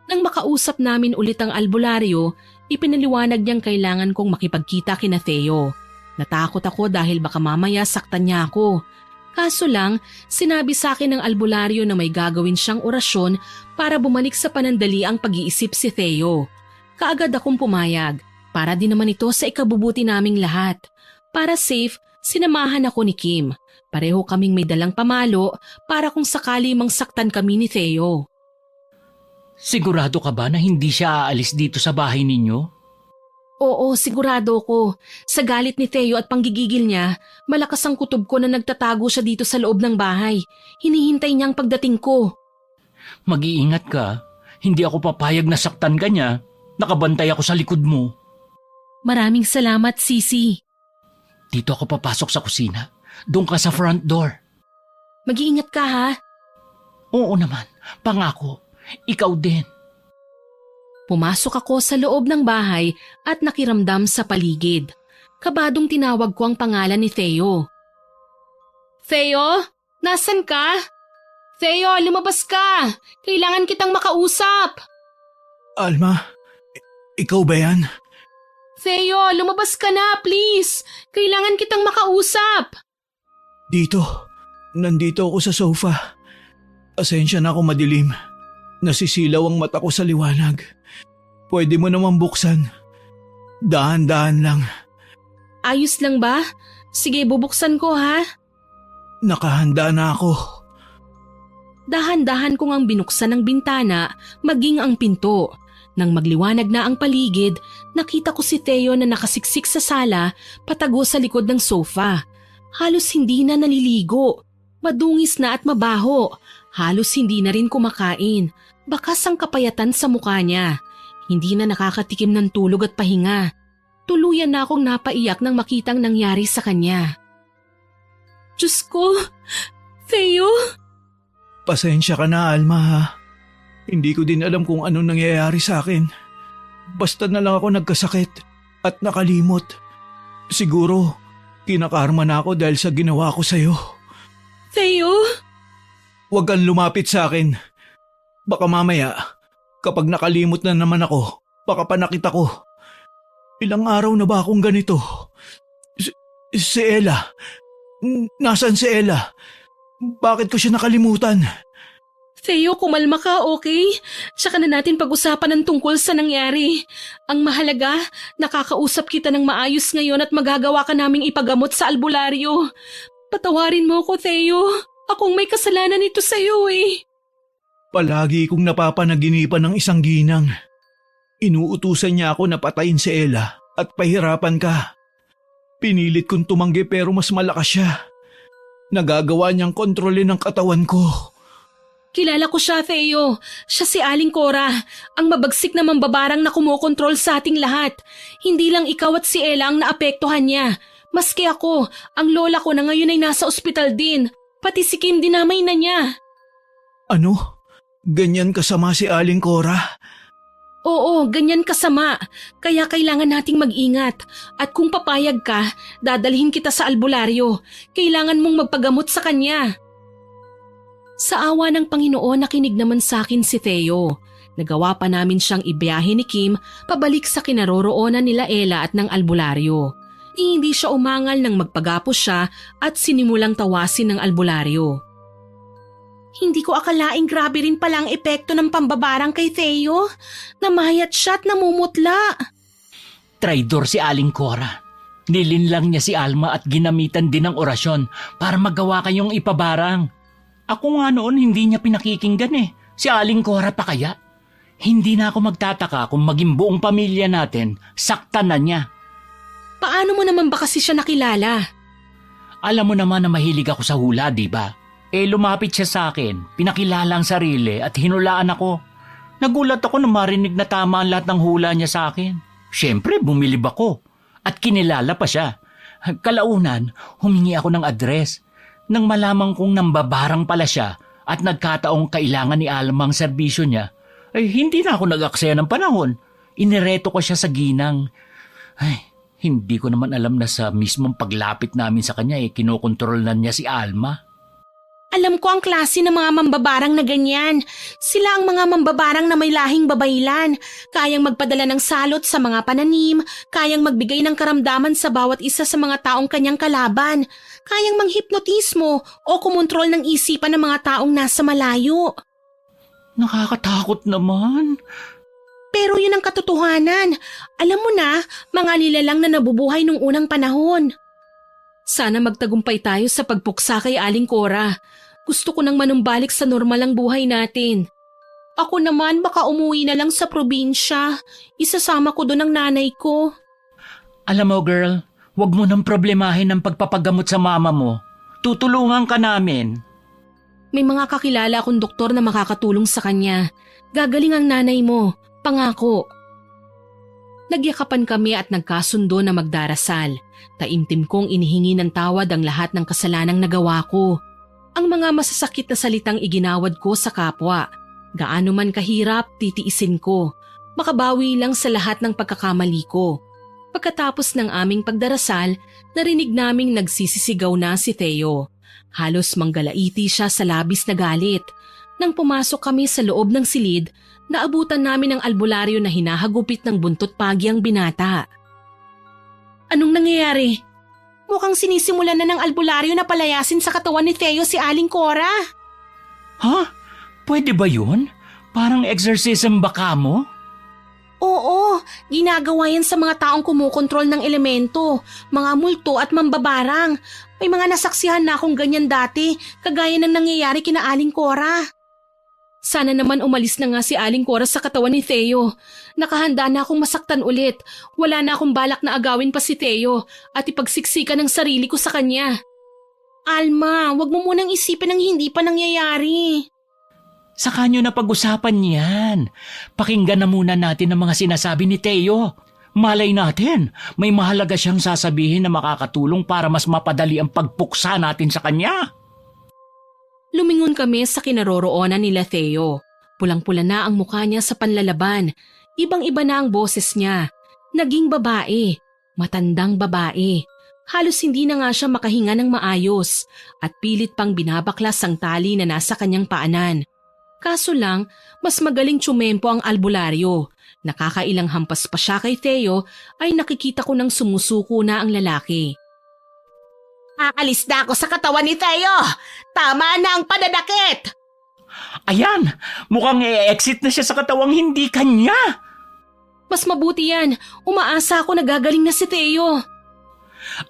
Nang makausap namin ulit ang albularyo, ipinaliwanag niyang kailangan kong makipagkita kina Theo. Natakot ako dahil baka mamaya saktan niya ako. Kaso lang, sinabi sa akin ng albularyo na may gagawin siyang orasyon para bumalik sa panandali ang pag-iisip si Theo. Kaagad akong pumayag, para din naman ito sa ikabubuti naming lahat. Para safe, sinamahan ako ni Kim. Pareho kaming may dalang pamalo para kung sakali mang saktan kami ni Theo. Sigurado ka ba na hindi siya aalis dito sa bahay ninyo? Oo, sigurado ko. Sa galit ni Theo at panggigigil niya, malakas ang kutob ko na nagtatago siya dito sa loob ng bahay. Hinihintay niya ang pagdating ko. Mag-iingat ka. Hindi ako papayag na saktan ka niya. Nakabantay ako sa likod mo. Maraming salamat, Sisi. Dito ako papasok sa kusina. Doon ka sa front door. Mag-iingat ka ha. Oo naman, pangako. Ikaw din. Pumasok ako sa loob ng bahay at nakiramdam sa paligid. Kabadong tinawag ko ang pangalan ni Theo. Theo, nasan ka? Theo, lumabas ka! Kailangan kitang makausap! Alma, ikaw ba yan? Theo, lumabas ka na, please! Kailangan kitang makausap! Dito. Nandito ako sa sofa. Asensya na ako madilim. Nasisilaw ang mata ko sa liwanag. Pwede mo naman buksan. Dahan-dahan lang. Ayos lang ba? Sige, bubuksan ko ha. Nakahanda na ako. Dahan-dahan kong ang binuksan ng bintana, maging ang pinto. Nang magliwanag na ang paligid, nakita ko si Theo na nakasiksik sa sala, patago sa likod ng sofa. Halos hindi na naliligo. Madungis na at mabaho. Halos hindi na rin kumakain. Bakas ang kapayatan sa mukha niya. Hindi na nakakatikim ng tulog at pahinga. Tuluyan na akong napaiyak nang makitang nangyari sa kanya. Diyos ko! Theo! Pasensya ka na, Alma ha. Hindi ko din alam kung anong nangyayari sa akin. Basta na lang ako nagkasakit at nakalimot. Siguro, kinakarma na ako dahil sa ginawa ko sa'yo. Theo! Huwag kang lumapit sa akin. Baka mamaya, kapag nakalimot na naman ako, baka panakit ako. Ilang araw na ba akong ganito? Si Ella. Nasaan si Ella? Bakit ko siya nakalimutan? Theo, kumalma ka, okay? Tsaka na natin pag-usapan ng tungkol sa nangyari. Ang mahalaga, nakakausap kita ng maayos ngayon at magagawa ka naming ipagamot sa albularyo. Patawarin mo ko, Theo. Akong may kasalanan ito sa'yo eh. Palagi kong napapanaginipan ng isang ginang. Inuutusan niya ako na patayin si Ella at pahirapan ka. Pinilit kong tumanggi pero mas malakas siya. Nagagawa niyang kontrolin ang katawan ko. Kilala ko siya, Theo. Siya si Aling Cora, ang mabagsik na mambabarang na kumokontrol sa ating lahat. Hindi lang ikaw at si Ella ang naapektuhan niya. Maski ako, ang lola ko na ngayon ay nasa ospital din. Pati si Kim dinamay na niya. Ano? Ganyan kasama si Aling Cora? Oo, ganyan kasama. Kaya kailangan nating mag-ingat. At kung papayag ka, dadalhin kita sa albularyo. Kailangan mong magpagamot sa kanya. Sa awa ng Panginoon, nakinig naman sa akin si Theo. Nagawa pa namin siyang ibiyahe ni Kim pabalik sa kinaroroonan nila Ella at ng albularyo. Hindi siya umangal nang magpagapos siya at sinimulang tawasin ng albularyo. Hindi ko akalaing grabe rin pala ang epekto ng pambabarang kay Theo. Namayat siya at namumutla. Traidor si Aling Cora. Nilinlang niya si Alma at ginamitan din ng orasyon para magawa kayong ipabarang. Ako nga noon hindi niya pinakikinggan eh. Si Aling Cora pa kaya? Hindi na ako magtataka kung maging buong pamilya natin, saktan na niya. Paano mo naman ba kasi siya nakilala? Alam mo naman na mahilig ako sa hula, di ba? Lumapit siya sa akin, pinakilala ang sarili at hinulaan ako. Nagulat ako nang marinig na tama ang lahat ng hula niya sa akin. Siyempre, bumilib ako at kinilala pa siya. Kalaunan, humingi ako ng address. Nang malamang kong nambabarang pala siya at nagkataong kailangan ni Alma ang serbisyo niya, hindi na ako nag-aksaya ng panahon. Inireto ko siya sa ginang. Hindi ko naman alam na sa mismong paglapit namin sa kanya kinokontrol na niya si Alma. Alam ko ang klase ng mga mambabarang na ganyan. Sila ang mga mambabarang na may lahing babaylan. Kayang magpadala ng salot sa mga pananim, kayang magbigay ng karamdaman sa bawat isa sa mga taong kanyang kalaban, kayang manghipnotismo o kumontrol ng isipan ng mga taong nasa malayo. Nakakatakot naman. Pero yun ang katotohanan. Alam mo na, mga nilalang na nabubuhay nung unang panahon. Sana magtagumpay tayo sa pagpuksa kay Aling Cora. Gusto ko nang manumbalik sa normal ang buhay natin. Ako naman baka umuwi na lang sa probinsya. Isasama ko doon ang nanay ko. Alam mo girl, wag mo nang problemahin ang pagpapagamot sa mama mo. Tutulungan ka namin. May mga kakilala akong doktor na makakatulong sa kanya. Gagaling ang nanay mo, pangako. Nagyakapan kami at nagkasundo na magdarasal. Taimtim kong inihingi ng tawad ang lahat ng kasalanang nagawa ko. Ang mga masasakit na salitang iginawad ko sa kapwa. Gaano man kahirap, titiisin ko. Makabawi lang sa lahat ng pagkakamali ko. Pagkatapos ng aming pagdarasal, narinig naming nagsisisigaw na si Theo. Halos manggalaiti siya sa labis na galit. Nang pumasok kami sa loob ng silid, naabutan namin ang albularyo na hinahagupit ng buntot pagi ang binata. Anong nangyayari? Mukhang sinisimulan na ng albularyo na palayasin sa katawan ni Theo si Aling Cora. Ha? Pwede ba yun? Parang exorcism baka mo? Oo, ginagawa yan sa mga taong kumukontrol ng elemento, mga multo at mambabarang. May mga nasaksihan na akong ganyan dati, kagaya ng nangyayari kina Aling Cora. Sana naman umalis na nga si Aling Cora sa katawan ni Theo. Nakahanda na akong masaktan ulit. Wala na akong balak na agawin pa si Theo at ipagsiksikan ng sarili ko sa kanya. Alma, wag mo munang isipin ang hindi pa nangyayari. Saka nyo na pag-usapan yan. Pakinggan na muna natin ang mga sinasabi ni Theo. Malay natin, may mahalaga siyang sasabihin na makakatulong para mas mapadali ang pagpuksa natin sa kanya. Lumingon kami sa kinaroroonan nila Theo. Pulang-pula na ang mukha niya sa panlalaban. Ibang-iba na ang boses niya. Naging babae. Matandang babae. Halos hindi na nga siya makahinga ng maayos at pilit pang binabaklas ang tali na nasa kanyang paanan. Kaso lang, mas magaling tsumempo ang albularyo. Nakakailang hampas pa siya kay Theo ay nakikita ko nang sumusuko na ang lalaki. Aalis na ako sa katawan ni Theo! Tama na ang padadakit! Ayan! Mukhang exit na siya sa katawang hindi kanya! Mas mabuti yan. Umaasa ako na gagaling na si Theo.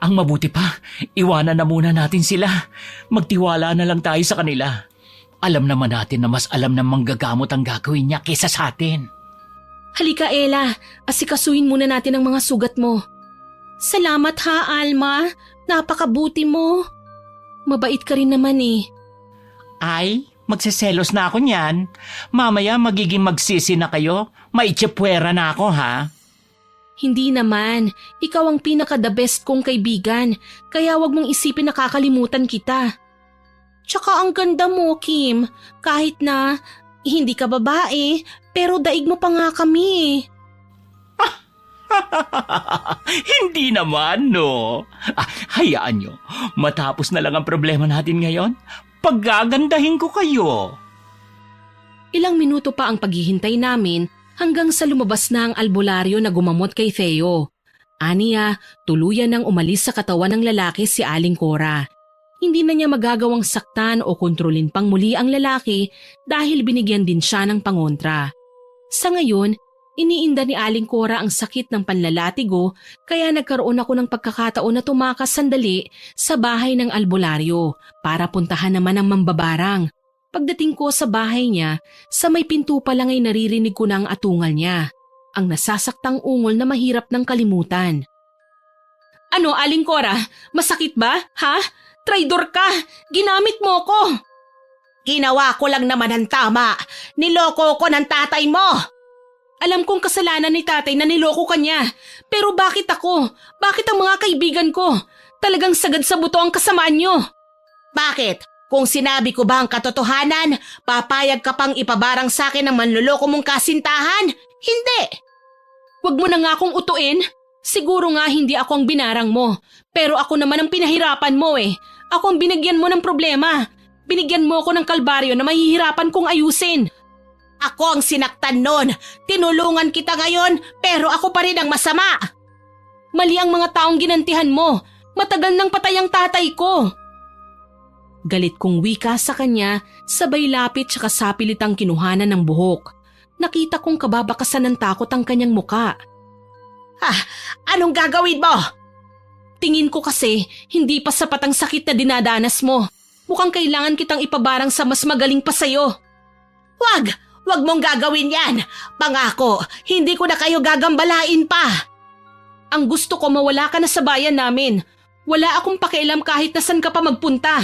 Ang mabuti pa, iwanan na muna natin sila. Magtiwala na lang tayo sa kanila. Alam naman natin na mas alam ng manggagamot ang gagawin niya kaysa sa atin. Halika Ella, asikasuhin muna natin ang mga sugat mo. Salamat ha, Alma. Napakabuti mo. Mabait ka rin naman eh. Ay, magseselos na ako niyan. Mamaya magiging magsisi na kayo. Maitsepwera na ako ha. Hindi naman. Ikaw ang pinaka-the best kong kaibigan. Kaya wag mong isipin na kakalimutan kita. Tsaka ang ganda mo, Kim. Kahit na hindi ka babae, pero daig mo pa nga kami. Hindi naman, no? Hayaan nyo. Matapos na lang ang problema natin ngayon, paggagandahin ko kayo. Ilang minuto pa ang paghihintay namin hanggang sa lumabas na ang albularyo na gumamot kay Theo. Aniya, tuluyan nang umalis sa katawan ng lalaki si Aling Cora. Hindi na niya magagawang saktan o kontrolin pang muli ang lalaki dahil binigyan din siya ng pangontra. Sa ngayon, iniinda ni Aling Cora ang sakit ng panlalatigo kaya nagkaroon ako ng pagkakataon na tumakas sandali sa bahay ng albularyo para puntahan naman ang mambabarang. Pagdating ko sa bahay niya, sa may pinto pa lang ay naririnig ko na ang atungal niya. Ang nasasaktang ungol na mahirap ng kalimutan. Ano, Aling Cora? Masakit ba? Ha? Traidor ka! Ginamit mo ko! Ginawa ko lang naman ang tama. Niloko ko ng tatay mo. Alam kong kasalanan ni tatay na niloko ka niya. Pero bakit ako? Bakit ang mga kaibigan ko? Talagang sagad sa buto ang kasamaan niyo. Bakit? Kung sinabi ko ba ang katotohanan, papayag ka pang ipabarang sa akin ang manloloko mong kasintahan? Hindi! Huwag mo na nga akong utuin. Siguro nga hindi ako ang binarang mo. Pero ako naman ang pinahirapan mo eh. Ako ang binigyan mo ng problema. Binigyan mo ako ng kalbaryo na mahihirapan kong ayusin. Ako ang sinaktan nun. Tinulungan kita ngayon, pero ako pa rin ang masama. Mali ang mga taong ginantihan mo. Matagal nang patay ang tatay ko. Galit kong wika sa kanya, sabay lapit tsaka sapilitang kinuhanan ng buhok. Nakita kong kababakasan ng takot ang kanyang muka. Anong gagawin mo? Tingin ko kasi hindi pa sapat ang sakit na dinadanas mo. Mukhang kailangan kitang ipabarang sa mas magaling pa sa'yo. Wag mong gagawin yan. Pangako, hindi ko na kayo gagambalain pa. Ang gusto ko mawala ka na sa bayan namin. Wala akong pakialam kahit nasan ka pa magpunta.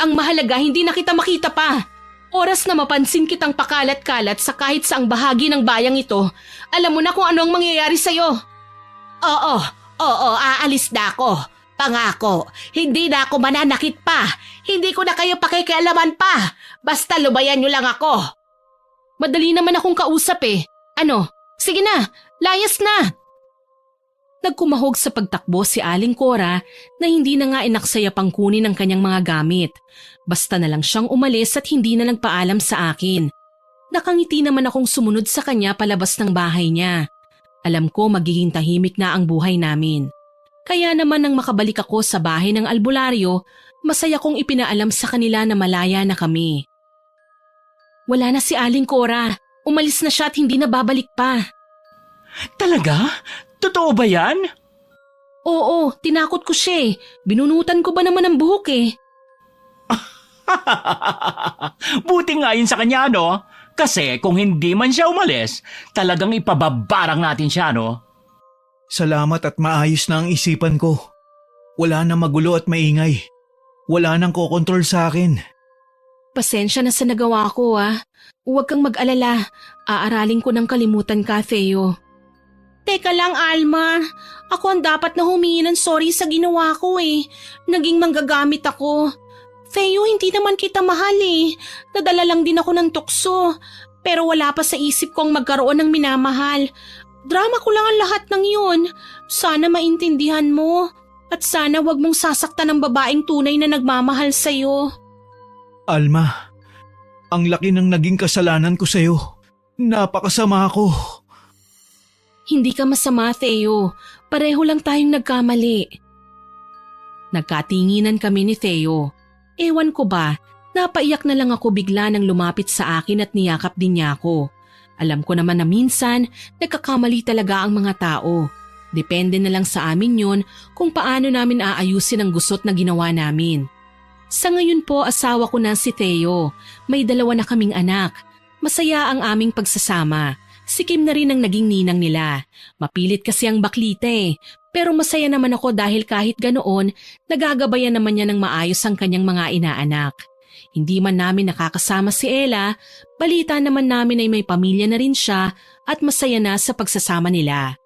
Ang mahalaga hindi na kita makita pa. Oras na mapansin kitang pakalat-kalat sa kahit saang bahagi ng bayang ito, alam mo na kung ano ang mangyayari sa'yo. Oo, aalis na ako. Pangako, hindi na ako mananakit pa. Hindi ko na kayo pakikialaman pa. Basta lubayan niyo lang ako. Madali naman akong kausap eh. Ano? Sige na, layas na. Nagkumahog sa pagtakbo si Aling Cora na hindi na nga inaksaya pang kunin ang kanyang mga gamit. Basta na lang siyang umalis at hindi na nagpaalam sa akin. Nakangiti naman akong sumunod sa kanya palabas ng bahay niya. Alam ko magiging tahimik na ang buhay namin. Kaya naman nang makabalik ako sa bahay ng albularyo, masaya kong ipinaalam sa kanila na malaya na kami. Wala na si Aling Cora. Umalis na siya at hindi na babalik pa. Talaga? Totoo ba yan? Oo, tinakot ko siya eh. Binunutan ko ba naman ang buhok eh. Buti nga yun sa kanya, no? Kasi kung hindi man siya umalis, talagang ipababarang natin siya, no? Salamat at maayos na ang isipan ko. Wala na magulo at maingay. Wala nang kokontrol sa akin. Pasensya na sa nagawa ko ah. Huwag kang mag-alala. Aaralin ko ng kalimutan ka, Theo. Teka lang, Alma. Ako ang dapat na humingi ng sorry sa ginawa ko eh. Naging manggagamit ako. Theo, hindi naman kita mahal eh. Nadala lang din ako ng tukso. Pero wala pa sa isip kong magkaroon ng minamahal. Drama ko lang ang lahat ng yun. Sana maintindihan mo. At sana wag mong sasaktan ng babaeng tunay na nagmamahal sa'yo. Alma, ang laki ng naging kasalanan ko sa'yo. Napakasama ako. Hindi ka masama, Theo. Pareho lang tayong nagkamali. Nagkatinginan kami ni Theo. Ewan ko ba, napaiyak na lang ako bigla nang lumapit sa akin at niyakap din niya ako. Alam ko naman na minsan, nagkakamali talaga ang mga tao. Depende na lang sa amin yun kung paano namin aayusin ang gusot na ginawa namin. Sa ngayon po, asawa ko na si Theo. May 2 na kaming anak. Masaya ang aming pagsasama. Si Kim na rin ang naging ninang nila. Mapilit kasi ang baklita eh. Pero masaya naman ako dahil kahit ganoon, nagagabayan naman niya ng maayos ang kanyang mga inaanak. Hindi man namin nakakasama si Ella, balita naman namin ay may pamilya na rin siya at masaya na sa pagsasama nila.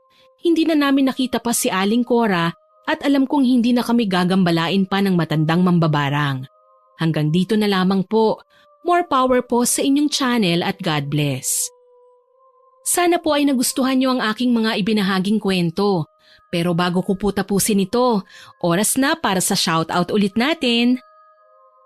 Hindi na namin nakita pa si Aling Cora at alam kong hindi na kami gagambalain pa ng matandang mambabarang. Hanggang dito na lamang po. More power po sa inyong channel at God bless. Sana po ay nagustuhan niyo ang aking mga ibinahaging kwento. Pero bago ko po tapusin ito, oras na para sa shoutout ulit natin.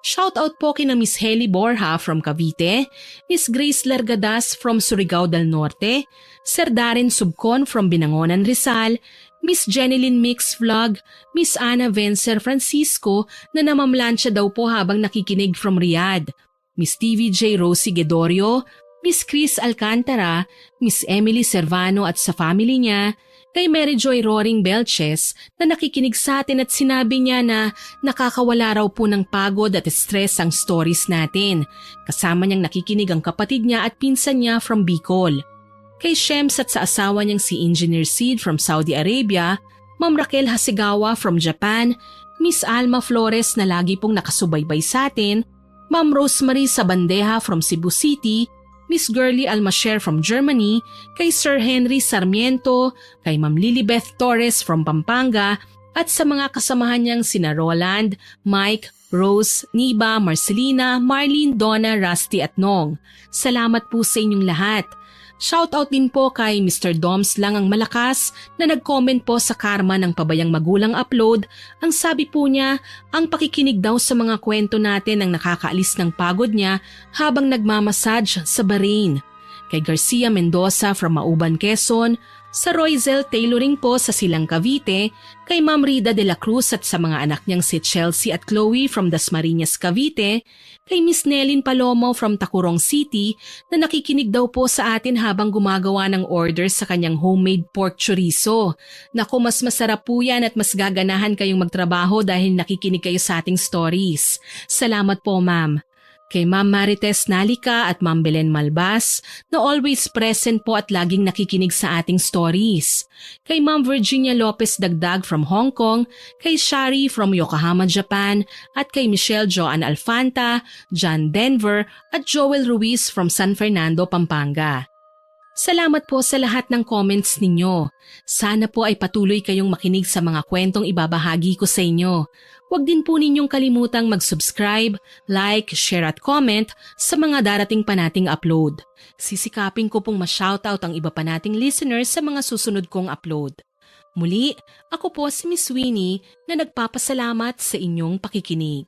Shoutout po kina Miss Heli Borja from Cavite, Miss Grace Largadas from Surigao del Norte, Sir Darren Subcon from Binangonan Rizal, Miss Jeneline Mix Vlog, Miss Ana Vencer Francisco na namamlansya daw po habang nakikinig from Riyadh, Miss TVJ Rosie Gedorio, Miss Chris Alcantara, Miss Emily Servano at sa family niya, kay Mary Joy Roaring Belches na nakikinig sa atin at sinabi niya na nakakawala raw po ng pagod at stress ang stories natin. Kasama niyang nakikinig ang kapatid niya at pinsan niya from Bicol. Kay Shems at sa asawa niyang si Engineer Sid from Saudi Arabia, Ma'am Raquel Hasegawa from Japan, Miss Alma Flores na lagi pong nakasubaybay sa atin, Ma'am Rosemary Sabandeja from Cebu City, Miss Girlie Almasher from Germany, kay Sir Henry Sarmiento, kay Ma'am Lilibeth Torres from Pampanga, at sa mga kasamahan niyang sina Roland, Mike, Rose, Niba, Marcelina, Marlene, Donna, Rusty at Nong. Salamat po sa inyong lahat. Shoutout din po kay Mr. Doms lang ang malakas na nag-comment po sa Karma ng Pabayang Magulang upload. Ang sabi po niya, ang pakikinig daw sa mga kwento natin ang nakakaalis ng pagod niya habang nagmamassage sa Bahrain. Kay Garcia Mendoza from Mauban, Quezon, sa Royzel Tailoring po sa Silang Cavite, kay Ma'am Rida de la Cruz at sa mga anak niyang si Chelsea at Chloe from Dasmariñas, Cavite, kay Miss Nelin Palomo from Tacurong City na nakikinig daw po sa atin habang gumagawa ng order sa kanyang homemade pork chorizo. Naku, mas masarap po yan at mas gaganahan kayong magtrabaho dahil nakikinig kayo sa ating stories. Salamat po, ma'am. Kay Ma'am Marites Nalika at Ma'am Belen Malbas na always present po at laging nakikinig sa ating stories. Kay Ma'am Virginia Lopez Dagdag from Hong Kong, kay Shari from Yokohama, Japan, at kay Michelle Joan Alfanta, John Denver at Joel Ruiz from San Fernando, Pampanga. Salamat po sa lahat ng comments ninyo. Sana po ay patuloy kayong makinig sa mga kwentong ibabahagi ko sa inyo. Huwag din po ninyong kalimutang mag-subscribe, like, share at comment sa mga darating pa nating upload. Sisikapin ko pong ma-shoutout ang iba pa nating listeners sa mga susunod kong upload. Muli, ako po si Miss Winnie na nagpapasalamat sa inyong pakikinig.